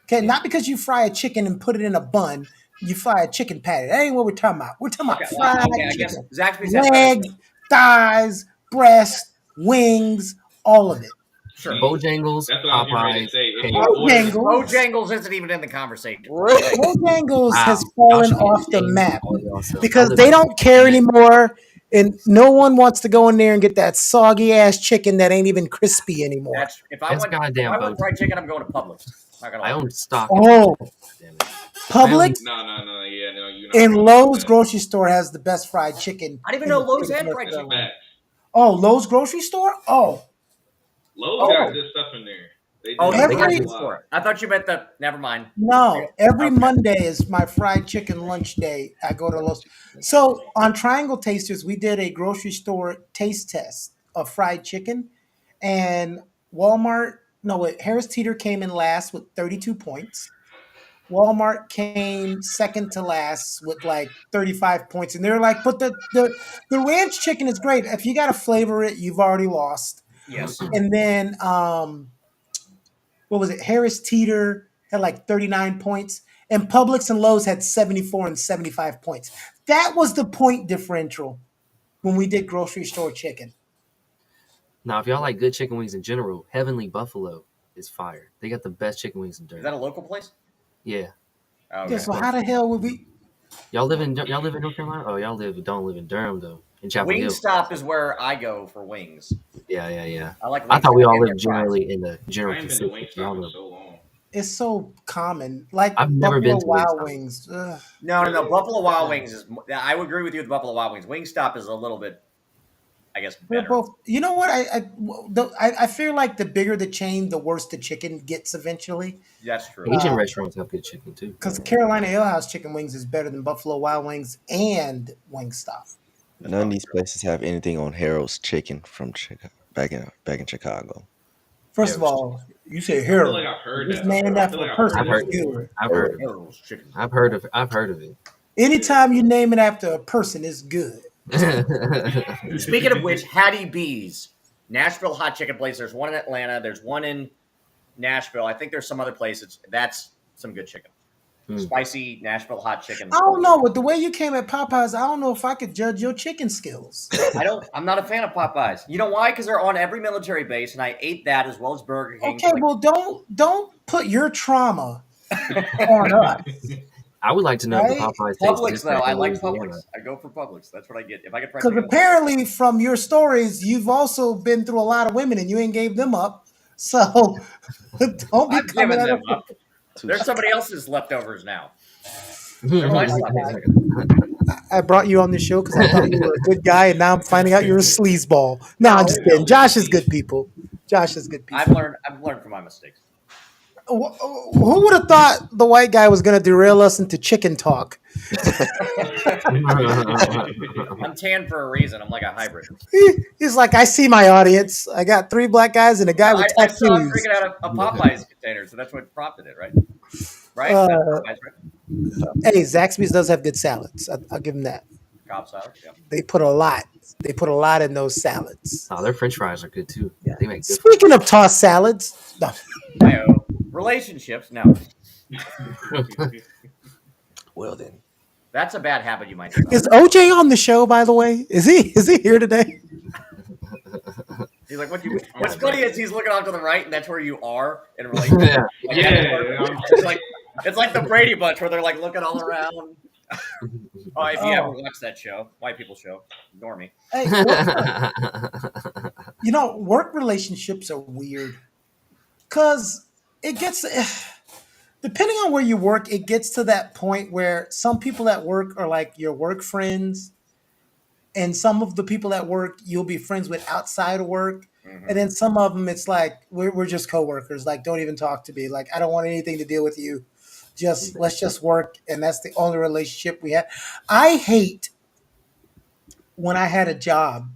Okay, not because you fry a chicken and put it in a bun, you fry a chicken patty. That ain't what we're talking about. We're talking Okay, about fried I guess chicken. Zaxby's has better. Legs, thighs, breast, wings, all of it. Sure. Bojangles, That's what I was getting ready Popeyes, to say. If KFC. you order Bojangles. Bojangles isn't even in the conversation. Bojangles has Wow. fallen Y'all should off be the ashamed map of all y'all self. because I live they in- don't care anymore, and no one wants to go in there and get that soggy ass chicken that ain't even crispy anymore. That's if I That's went goddamn fried chicken, I'm going to Publix. Not gonna lie. I own stock. Oh, Damn it. Publix no, you're not and wrong Lowe's about that. grocery store has the best fried chicken. I didn't even in know the Lowe's state of had North fried That's a Carolina. fact. Oh, Lowe's grocery store? Oh, Lowe's got good stuff in there. They Oh, do. the Every- grocery store. I thought you meant the. Never mind. no. Every Okay. Monday is my fried chicken lunch day. I go to Lowe's. So on Triangle Tasters, we did a grocery store taste test of fried chicken, and Harris Teeter came in last with 32 points. Walmart came second to last with like 35 points. And they're like, but the ranch chicken is great. If you got to flavor it, you've already lost. Yes. And then, what was it? Harris Teeter had like 39 points. And Publix and Lowe's had 74 and 75 points. That was the point differential when we did grocery store chicken. Now, if y'all like good chicken wings in general, Heavenly Buffalo is fire. They got the best chicken wings in Is that Durham. a local place? Yeah. Okay. Yeah, so how the hell would we? Y'all live in North Carolina? Oh, don't live in Durham though. In Chapel Hill. Wingstop is where I go for wings. Yeah. I like. I thought we Wingstop all and lived their fries. generally in the I general ain't been to Pacific. Y'all Wingstop in live. so long. It's so common. Like I've never Buffalo been to Wild Wingstop. Wings. Ugh. No. Buffalo Wild Wings is. I would agree with you with Buffalo Wild Wings. Wingstop is a little bit, I guess, They're better. both. You know what? I feel like the bigger the chain, the worse the chicken gets eventually. That's true. Asian restaurants have good chicken too. Because Carolina Ale House chicken wings is better than Buffalo Wild Wings and Wingstop. None of these places have anything on Harold's Chicken from Chicago, back in Chicago. First of all, you say I Harold. feel like I've heard It's that. named before. I after feel like a I've person. I've heard heard that It's before. good. I've heard of it. Harold's chicken. I've heard of it. Anytime you name it after a person, it's good. Speaking of which, Hattie B's, Nashville hot chicken place. There's one in Atlanta. There's one in Nashville. I think there's some other places. That's some good chicken. Spicy Nashville hot chicken. I don't know. With the way you came at Popeyes, I don't know if I could judge your chicken skills. I'm not a fan of Popeyes. You know why? Because they're on every military base, and I ate that as well as Burger King. Okay, well, don't put your trauma on us. I would like to know if the Right? Popeyes Publix tastes though, I like Louisiana. Publix. I go for Publix. That's what I get. If I get fried Because chicken, apparently, from your stories, you've also been through a lot of women and you ain't gave them up. So don't be I've coming given at them us. up. There's somebody else's leftovers now. I brought you on the show because I thought you were a good guy, and now I'm finding out you're a sleazeball. No, I'm just kidding. Josh is good people. Josh is good people. I've learned from my mistakes. Who would have thought the white guy was going to derail us into chicken talk? I'm tan for a reason. I'm like a hybrid. He's like, I see my audience. I got 3 black guys and a guy with I saw him tattoos. drinking out of a Popeyes container, so that's what prompted it, right? Right? That's Popeyes, right? Hey, Zaxby's does have good salads. I'll give them that. Cobb salad. Yeah. They put a lot. They put a lot in those salads. Oh, their French fries are good too. Yeah. They make good. Speaking of tossed salads, no. Relationships. No, Well then, that's a bad habit you might develop. Is OJ on the show? By the way, is he here today? He's like, "What you?" Oh What's my funny is God. he's looking off to the right, and that's where you are in a relationship. Yeah. Like, Yeah, that's where- I'm it's like the Brady Bunch where they're like looking all around. Oh, if you ever Oh, watch that show, white people show, ignore me. hey, work relationships are weird because it gets, depending on where you work, it gets to that point where some people at work are like your work friends, and some of the people at work you'll be friends with outside of work. And Hmm. then some of them, it's like we're just coworkers. Like, don't even talk to me. Like, I don't want anything to deal with you. Just let's just work, and that's the only relationship we have. I hate when I had a job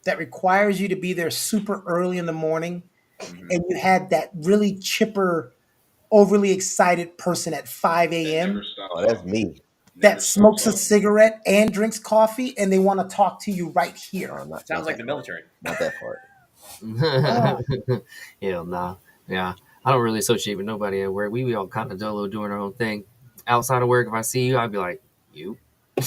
that requires you to be there super early in the morning, Hmm. and you had that really chipper, overly excited person at 5 that never a.m. stopped Oh, that's talking. me. that Never stopped smokes a talking. cigarette and drinks coffee, and they want to talk to you right here. No, not Sounds like that the part. military. Not that part. Oh, Hell nah. Yeah. I don't really associate with nobody at work. We all kind of dolo doing our own thing. Outside of work, if I see you, I'd be like, you.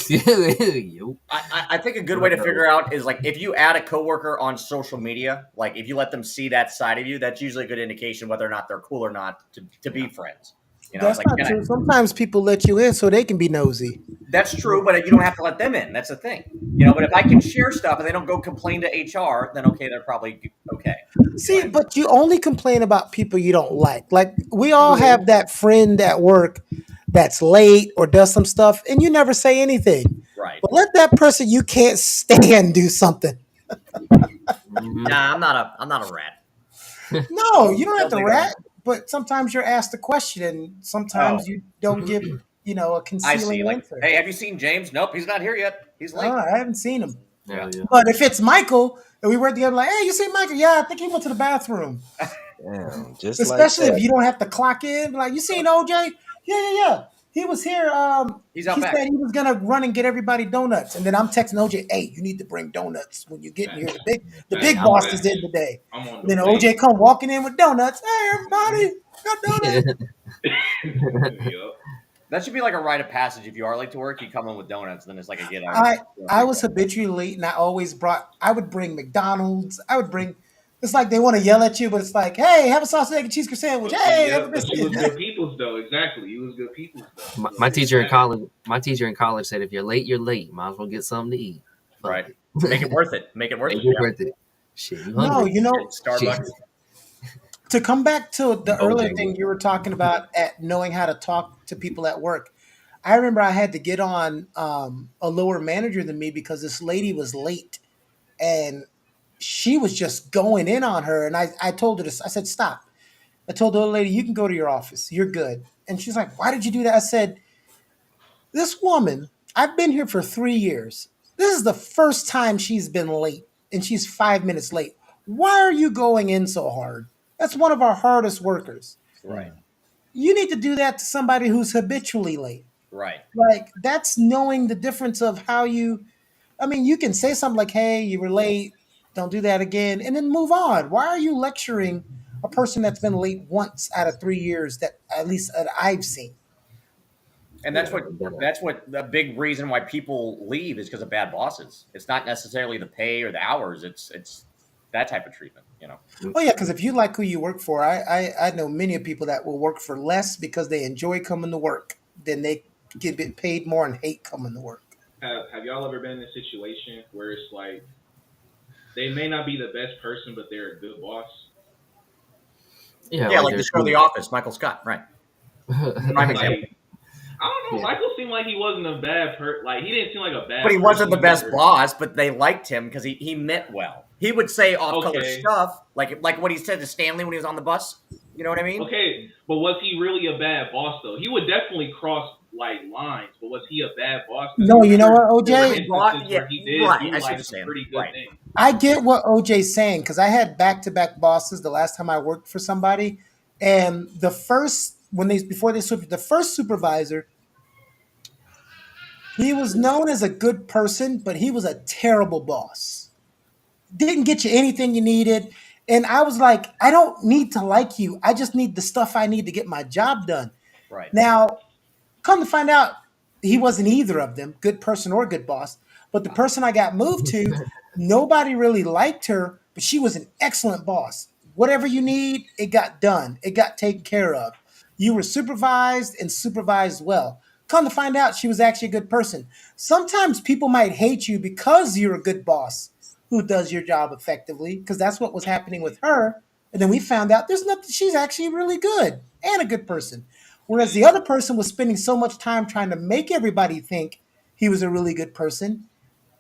you. I think a good way What to up, figure out is like if you add a coworker on social media, like if you let them see that side of you, that's usually a good indication whether or not they're cool or not to be friends. You know, it's that's like not true. Sometimes people let you in so they can be nosy. that's true, but you don't have to let them in. That's the thing. You know, but if I can share stuff and they don't go complain to HR, then okay, they're probably okay. You know See, what I mean? but you only complain about people you don't like. Like, we all True. have that friend at work that's late or does some stuff, and you never say anything. Right. But let that person you can't stand do something. Mhm. Nah, I'm not a rat. No, you don't have They'll to dig their own. rat, but sometimes you're asked a question, and sometimes Oh, you don't give, a I see. concealing Like, answer. hey, have you seen James? Nope, he's not here yet. He's Oh, late. I haven't seen him. Yeah. Hell yeah. But if it's Michael and we work together, like, hey, you see Michael? Yeah, I think he went to the bathroom. Damn, just like Especially if that. you don't have to clock in. Like, you seen OJ? Yeah, yeah, yeah. He was here. He's out He back. said he was gonna run and get everybody donuts, and then I'm texting OJ, "Hey, you need to bring donuts when you get in here. Facts. The Hey, big Facts. I'm boss is Facts. in today." I'm on And the then OJ way. come walking in with donuts. Hey, everybody, got donuts. Yup. That should be like a rite of passage. If you are late to work, you come in with donuts. Then it's like a get out of I I free was card. habitually late, and I would bring McDonald's. I would bring. It's like they want to yell at you, but it's like, hey, have a sausage egg and cheese sandwich. But see, Hey, have a yep. But you biscuit. was good peoples though. Exactly. You was good peoples though. my, So my there's teacher in that. college. My teacher in college said, "If you're late, you're late. Might as well get something to eat. Fuck Right. it. Make it worth it. Make it worth Make it. it Yeah. worth it. Shit, you No, hungry? Shit. Starbucks. to come back to the earlier OJ. thing you were talking about at knowing how to talk to people at work. I remember I had to get on a lower manager than me because this lady was late and she was just going in on her. And I told her this, I said, stop. I told the other lady, you can go to your office. You're good. And she's like, why did you do that? I said, this woman, I've been here for 3 years. This is the first time she's been late and she's 5 minutes late. Why are you going in so hard? That's one of our hardest workers. Right. You need to do that to somebody who's habitually late. Right. Like, that's knowing the difference of how you, I mean, you can say something like, hey, you were late, don't do that again, and then move on. Why are you lecturing a person that's been late once out of 3 years that at least that I've seen? And Yeah, that's what the big reason why people leave is because of bad bosses. It's not necessarily the pay or the hours. It's that type of treatment. You know. Oh yeah, because if you like who you work for, I know many of people that will work for less because they enjoy coming to work than they get paid more and hate coming to work. Have y'all ever been in a situation where it's like they may not be the best person, but they're a good boss? yeah, Yeah, like like the there's show The Office. Michael Scott. Right. Prime example. Like I don't know. yeah. Michael seemed like he wasn't a bad Like he didn't seem like a bad. But he wasn't the person best either. boss. But they liked him because he meant well. He would say off color Okay. stuff like what he said to Stanley when he was on the bus. You know what I mean? Okay, but was he really a bad boss though? He would definitely cross like lines, but was he a bad boss? Because No, you know what, there were OJ? instances Yeah, where he did right. do I see what like you're some saying. pretty good Right. things. I get what OJ's saying because I had back to back bosses the last time I worked for somebody, and the first when they before they switched the first supervisor, he was known as a good person, but he was a terrible boss. Didn't get you anything you needed, and I was like, I don't need to like you. I just need the stuff I need to get my job done. Right. Now, come to find out, he wasn't either of them, good person or good boss. But the person I got moved to, nobody really liked her but she was an excellent boss. Whatever you need, it got done. It got taken care of. You were supervised and supervised well. Come to find out, she was actually a good person. Sometimes people might hate you because you're a good boss who does your job effectively, because that's what was happening with her. And then we found out there's nothing, she's actually really good and a good person. Whereas the other person was spending so much time trying to make everybody think he was a really good person,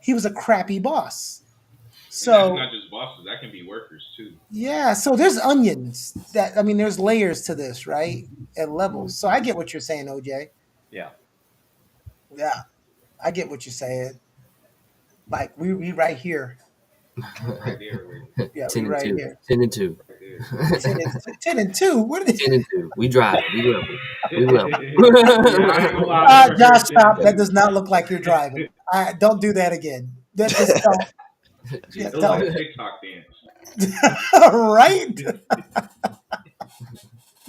he was a crappy boss. And that's So not just bosses. That can be workers too. yeah, so there's onions that I mean there's layers to this, right? At levels. So I get what you're saying, OJ. Yeah. Yeah. I get what you're saying. Like we right here. Right there, right Yeah, we 10 and right 2. here. 10 and 2. there. 10 and 2. What did 10 and 2. We drive. We level. We level. Yeah, I ain't gonna lie, for Josh, sure. stop. That does not look like you're driving. Don't do that again. That just don't. Yeah, It looks like a don't. TikTok dance. Right?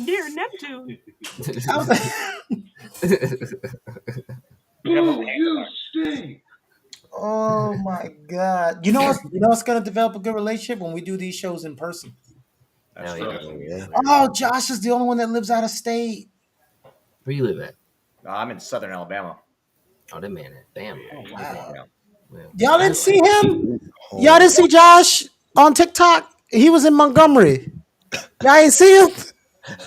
Dear Neptune. I was Boo, you stink. oh my God. You know what's gonna develop a good relationship when we do these shows in person. That's Hell true. yeah. Oh, Yeah. Oh, Josh is the only one that lives out of state. Where you live at? I'm in Southern Alabama. Oh, that man. Bam. Yeah, you Wow. Yeah. Well, Y'all didn't see him? Oh, Y'all didn't see Josh on TikTok? He was in Montgomery. Y'all ain't see him?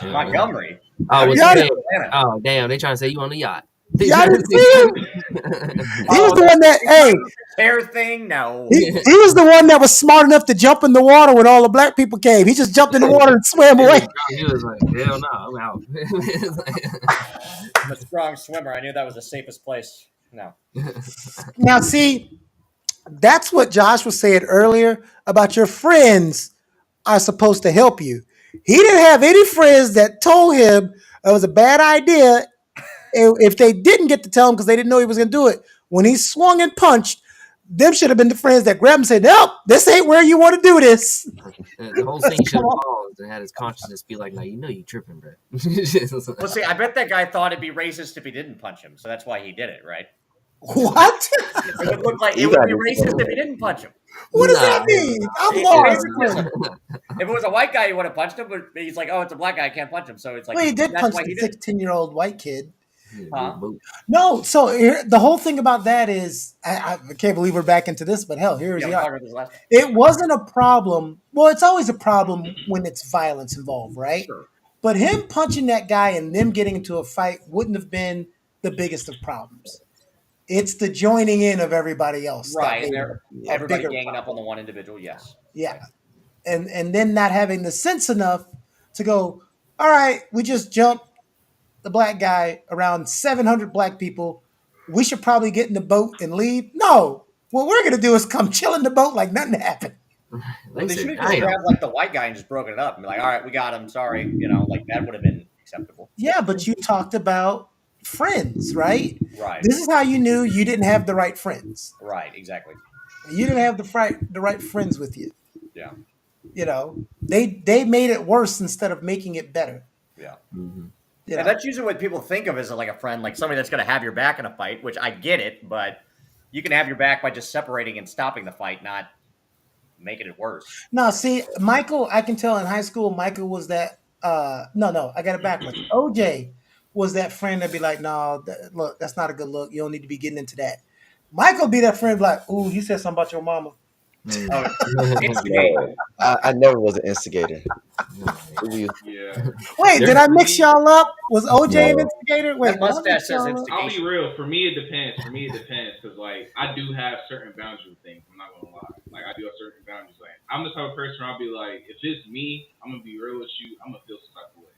Montgomery. Oh, was Y'all, he? Atlanta. Oh, damn. They trying to say you on the yacht. y'all didn't see him? He was the one that, hey, Hair thing? No. he was the one that was smart enough to jump in the water when all the black people came. He just jumped in the water and swam away. He was like, hell no, I'm out. I'm a strong swimmer. I knew that was the safest place. No. Now, see, that's what Josh was saying earlier about your friends are supposed to help you. He didn't have any friends that told him it was a bad idea if they didn't get to tell him because they didn't know he was going to do it. When he swung and punched, them should have been the friends that grabbed him and said, nope, this ain't where you want to do this. The whole thing should have paused and had his consciousness be like, no, you know you tripping, bro. Well, see, I bet that guy thought it'd be racist if he didn't punch him, so that's why he did it, right? What? It would look like it You would be gotta racist explain. if he didn't punch him. What does Nah. that mean? I'm It- lost. If it was a white guy, he would have punched him, but he's like, oh, it's a black guy, I can't punch him. So it's like, Well, he did that's punch why the he did it. 16-year-old white kid. Huh? No, so the whole thing about that is, I can't believe we're back into this, but hell, here's Yeah, we the talked about this last time. It wasn't a problem. Well, it's always a problem when it's violence involved, right? Sure. But him punching that guy and them getting into a fight wouldn't have been the biggest of problems. It's the joining in of everybody else. that Right. made They're, a everybody bigger ganging up problem. on the one individual, yes. Yeah. And then not having the sense enough to go, all right, we just jumped the black guy around 700 black people. We should probably get in the boat and leave. No. What we're going to do is come chill in the boat like nothing happened. Well, They they said, should have just damn. grabbed like the white guy and just broken it up and be like, all right, we got him. Sorry. Like that would have been acceptable. Yeah, but you talked about friends, right? Right. This is how you knew you didn't have the right friends. Right. Exactly. You didn't have the right friends with you. Yeah. They made it worse instead of making it better. Yeah. Mhm. You know? And that's usually what people think of as like a friend, like somebody that's going to have your back in a fight, which I get it, but you can have your back by just separating and stopping the fight, not making it worse. No, see, Michael, I can tell in high school, Michael was that. No, I got it backwards. OJ was that friend that'd be like, no, look, that's not a good look. You don't need to be getting into that. Michael be that friend like, ooh, you said something about your mama. Oh, instigate. No, I never was an instigator. We- Yeah. Wait, did I mix y'all up? Was OJ an No. instigator? Wait, That mustache did I mix says y'all up? instigate. I'll be real. For me, it depends. Because like I do have certain boundaries with things. I'm not gonna lie. Like I do have certain boundaries. Like I'm the type of person where I'll be like, if it's me, I'm gonna be real with you. I'm gonna feel some type of way.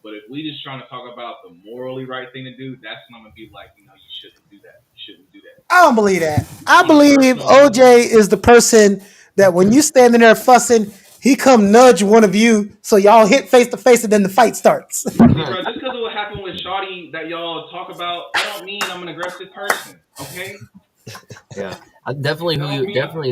But if we just trying to talk about the morally right thing to do, that's when I'm gonna be like, you shouldn't do that. You shouldn't do that. I don't believe that. I believe OJ is the person that when you standing there fussing, he come nudge one of you so y'all hit face to face and then the fight starts. Bro, just because of what happened with Shawty that y'all talk about, I don't mean I'm an aggressive person. Okay. Yeah, definitely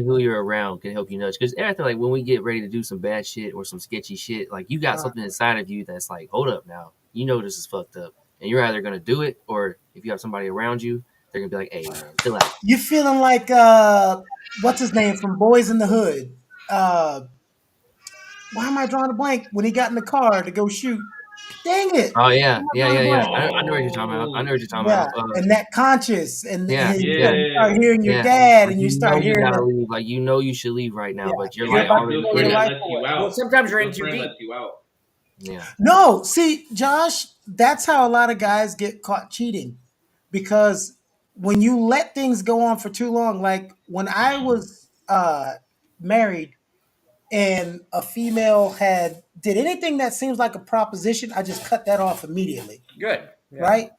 who you're around can help you nudge. Because I feel like when we get ready to do some bad shit or some sketchy shit, like you got something inside of you that's like, hold up now, you know this is fucked up, and you're either gonna do it or if you have somebody around you, they're gonna be like, hey man, chill out. You feeling like what's his name from Boys in the Hood? Why am I drawing a blank when he got in the car to go shoot? Dang it! Oh Why yeah, am I yeah, drawing yeah, a yeah. blank? I know what you're talking about. I know what you're talking Yeah, about. and that conscious, and Yeah, you yeah, start Yeah. hearing your yeah. dad, Like and you you know start you hearing gotta the leave. Like you know you should leave right now, yeah, but you're But you're like about your to already throw good your in friend it. life lets you away. Well, out. sometimes Your you're in good too friend deep. lets you out. Yeah. No, see, Josh, that's how a lot of guys get caught cheating because when you let things go on for too long, like when I was married and a female had did anything that seems like a proposition, I just cut that off immediately, Good. Yeah. right?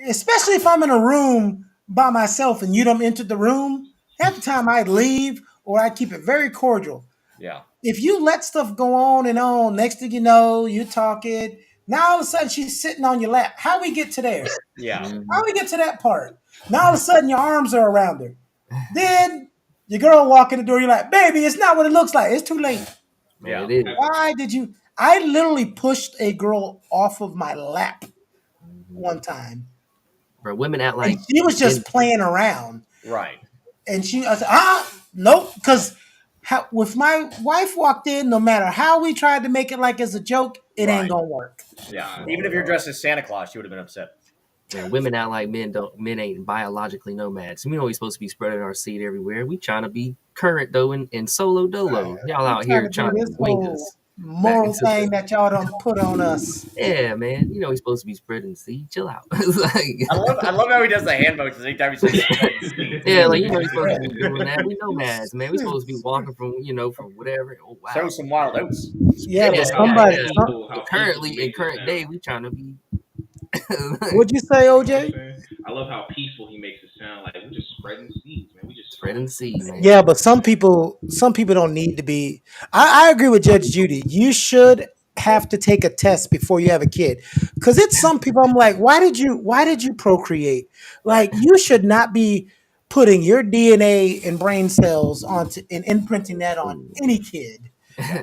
Especially if I'm in a room by myself and you don't enter the room, half the time I'd leave or I'd keep it very cordial. Yeah. If you let stuff go on and on, next thing you know, you're talking. Now all of a sudden she's sitting on your lap. How we get to there? Yeah. How Mhm. we get to that part? Now all of a sudden your arms are around her. Then your girl walk in the door. You're like, baby, it's not what it looks like. It's too late. Man, Yeah. it is. Why did you? I literally pushed a girl off of my lap Mhm. one time, Bro, women act and like she was just men. playing around. Right. And I said, nope, because if my wife walked in, no matter how we tried to make it like it's a joke, it ain't Right. gonna work. Yeah. Nah, Even if you're dressed as Santa Claus, she would have been upset. Man, women act like men ain't biologically nomads. We know we supposed to be spreading our seed everywhere. We trying to be current though and solo dolo. Y'all We out trying here to do trying to this wing whole us back moral into thing that y'all don't put on us. yeah, man. You know we supposed to be spreading seed. Chill out. It's I love how he does the hand motions anytime he says spread seed. yeah, like you know you're supposed to be doing that. We nomads, man. We supposed to be walking from whatever. Oh Sow wow. some wild oats. Yeah, I but Yeah, love yeah, somebody, yeah. how But peaceful he currently in makes it current day, sound. we trying to be what'd you say, You know what I'm OJ? saying? I love how peaceful he makes it sound. Like we're just spreading seeds, man. We just spreading sowing the seed, seeds. man. Yeah, but some people don't need to be. I agree with Judge Judy. You should have to take a test before you have a kid, because it's some people. I'm like, why did you procreate? Right. Like, you should not be putting your DNA and brain cells onto and imprinting that on any kid. Yeah.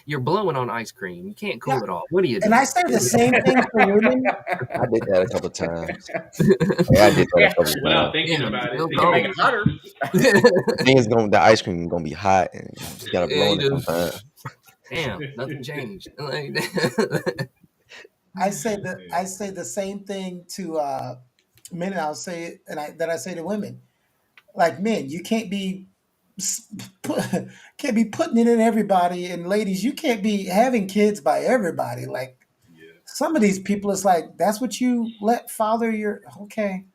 You're blowing on ice cream. You can't Yeah, cool it off. What are you and I doing? say the same thing for women. I did that a couple times. Yeah, I did that a Yeah. couple Without times. thinking Damn, it's about it, still You can make it cold. hotter. The thing is, the ice cream gonna be hot, and you just gotta Yeah, blow you on it do. sometimes. Damn, nothing changed. Like, I say the same thing to men, and I'll say it, and I say to women. Like, men, you can't be put, can't be putting it in everybody, and ladies, you can't be having kids by everybody. Like, yeah. some of these people, it's like that's what you let father your. Okay,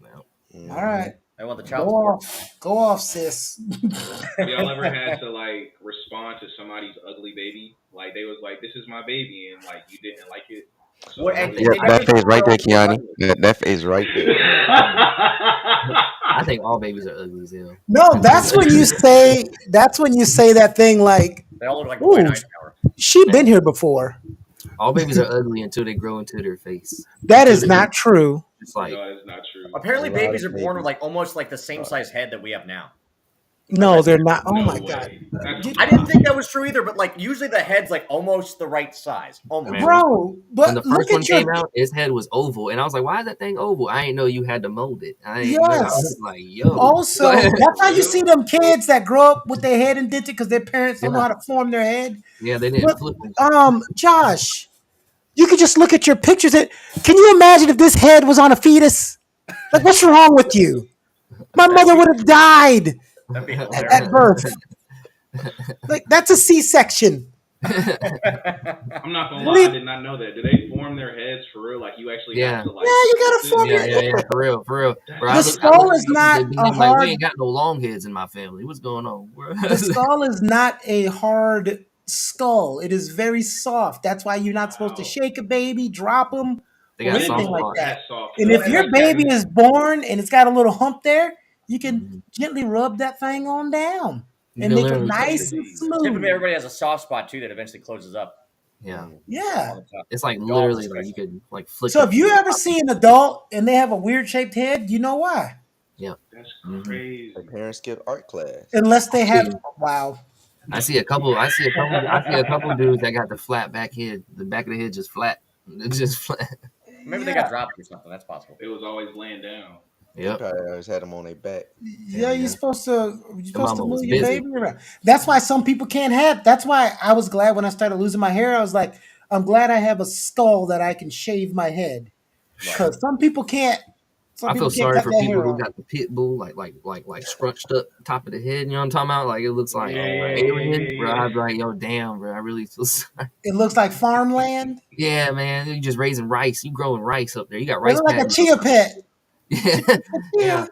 well, all Hmm. right, I want the go child support. off, sis. Have y'all ever had to like respond to somebody's ugly baby? Like they was like, "This is my baby," and like you didn't like it, so What? I what And, was think Yeah, your and I that think every phase right there, girl is Kiani. ugly. That phase right there. I think all babies are ugly as hell. No, Until that's when you say that thing like, They all look like Dwight "Ooh, Eisenhower. she man, been here before." all babies are ugly until they grow into their face. That Until is they not true. just like no, it's not true. A Apparently, lot babies of are born with babies. like almost like the same size head that we have now. I No, read they're that. not. Oh my No god, way. That's Get- I didn't think impossible. that was true either, but like usually the head's like almost the right size, almost. man. bro! When the But look first one at your came out, his head was oval, and I was like, "Why is that thing oval?" I didn't know you had to mold it. I didn't know. I was yes. like, "Yo." Also, that's For how you see real? them kids that grow up with their head indented because their parents don't know yeah, how to form their head. yeah, they didn't But flip them. Josh, you could just look at your pictures. Can you imagine if this head was on a fetus? Like, what's wrong with you? My That'd mother be would have died that'd be at hilarious. birth. Like, that's a C-section. I'm not gonna What do lie, I you? did not know that. Do they form their heads for real? Like you actually have Yeah, to Yeah, like you gotta sculpt it? form yeah, your. yeah, yeah, for real, for real, bro. That's The I looked skull at is pictures not of a being like, we hard. ain't got no long heads in my family. What's going on, bro? The skull is not a hard skull. It is very soft. That's why you're not supposed to wow. shake a baby, drop them, They or I got didn't anything know soft it like was spots. that. that soft And Well, if though. and your like baby is born and it's got a little hump there, you can Mhm. gently rub that thing on down You and can make it literally That's touch nice it. and crazy. typically smooth. everybody has a soft spot too that eventually closes up Yeah, Yeah. on the top. it's like Dogs literally like you especially. could like flick So the if you the ever top. see an adult and they have a weird shaped head, you know why. Yeah. That's Hmm. My crazy. parents skip art class. Unless they have, See, wow. I see a couple. I see a couple. I see a couple dudes that got the flat back head. The back of the head just flat. It's just flat. Maybe they Yeah. got dropped or something. That's possible. It was always laying down. They Yep. probably always had them on their back. Yeah, you're Yeah. supposed to Mama move was your busy. baby around. That's why some people can't have. That's why I was glad when I started losing my hair. I was like, I'm glad I have a skull that I can shave my head Right. because some people can't. Some I people feel can't sorry cut for their people hair who off. got the pit bull like scrunched up top of the head. You know what I'm talking about? Like it looks like alien. Bro, Yeah. I'd be like, yo, damn, bro. I really feel sorry. It looks like farmland. Yeah, man. You just raising rice. You growing rice up there. You got It rice looks like a paddies up chia there. pet. Yeah, Yeah. yeah,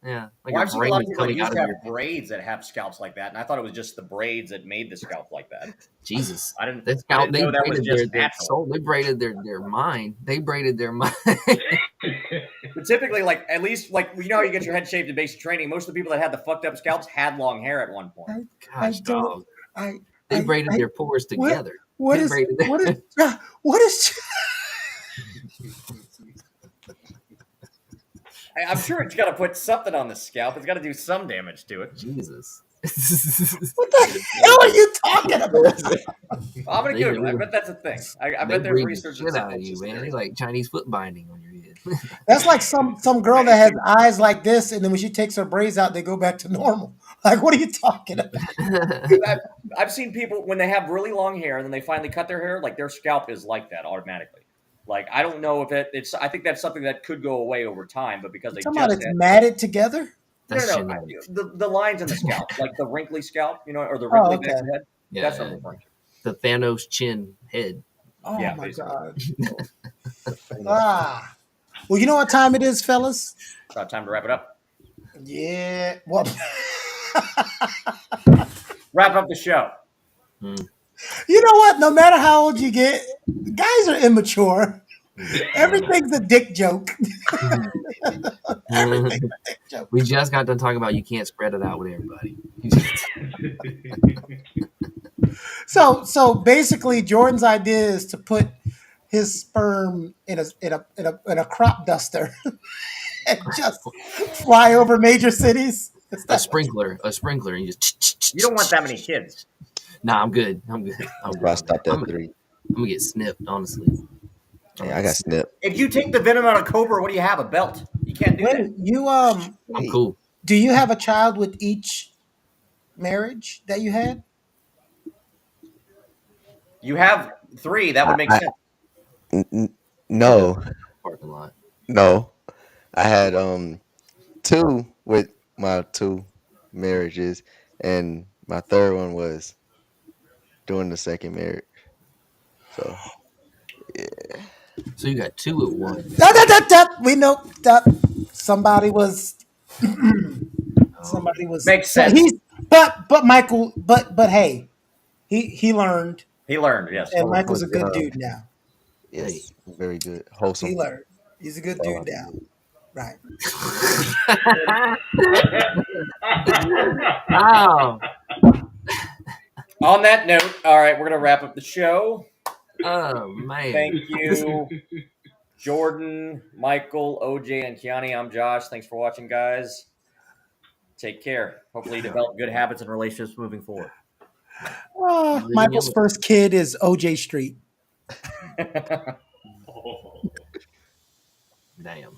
yeah. Like Well, your I've seen a lot of brain people that coming used out to of have your braids that have scalps like that, and I thought it was just the braids that made the scalp like that. Jesus. I didn't. That I scalp, didn't they know that was braided just their natural. soul. They braided their mind. They braided their mind. But typically, like at least like you know how you get your head shaved in basic training. Most of the people that had the fucked up scalps had long hair at one point. I Gosh, don't. dog. I. They braided I their pores what? together. What They is? braided What is? their What is? I'm sure it's got to put something on the scalp. It's got to do some damage to it. Jesus. What the hell are you talking about? I'm gonna They get Google. I rid bet that's a thing. I They bet there's breed the research that shit out of supports you, this man. theory. They like Chinese foot binding on your head. That's like some girl that has eyes like this, and then when she takes her braids out, they go back to normal. Like, what are you talking about? I've seen people when they have really long hair and then they finally cut their hair, like their scalp is like that automatically. Like I don't know if it's. I think that's something that could go away over time, but because You they talking about just it's had matted together? That's no, genetics. the lines in the scalp, like the wrinkly scalp, you know, or the Oh, wrinkly back okay. of the head. Yeah, That's what I'm yeah. referring to. The Thanos chin head. Oh Yeah, my basically. god. The famous- Ah. Well, you know what time it is, fellas? About time to wrap it up. Yeah. Well, Wrap up the show. Hmm. you know what? No matter how old you get, guys are immature. Everything's a dick joke. Everything's a dick joke. We just got done talking about you can't spread it out with everybody. So basically, Jordan's idea is to put his sperm in a crop duster and just fly over major cities. Is a that what you- sprinkler, and you just. You don't want that many kids. Nah, I'm good. I'm good. That's why I stopped I'm, at 3. I'm gonna get snipped, honestly. Yeah, I got snipped. If you take the venom out of cobra, what do you have? A belt. You can't do Wait, that. you I'm Wait, cool. do you have a child with each marriage that you had? You have 3. That would make I- sense. no, Parking lot. no. I had 2 with my 2 marriages, and my third one was during the second marriage. So So you got 2 at once. We know that somebody was somebody was Makes so sense. he's but Michael but hey, he learned He learned. Yes. and Oh Michael's my a good God. dude now. Yes, very good, He wholesome. learned. He's a good That's all I dude now. can do. Right. Wow. On that note, all right, we're gonna wrap up the show. Oh man. Thank you, Jordan, Michael, OJ, and Kiani. I'm Josh. Thanks for watching, guys. Take care. Hopefully, you develop good habits and relationships moving forward. Michael's first kid is OJ Street. Damn.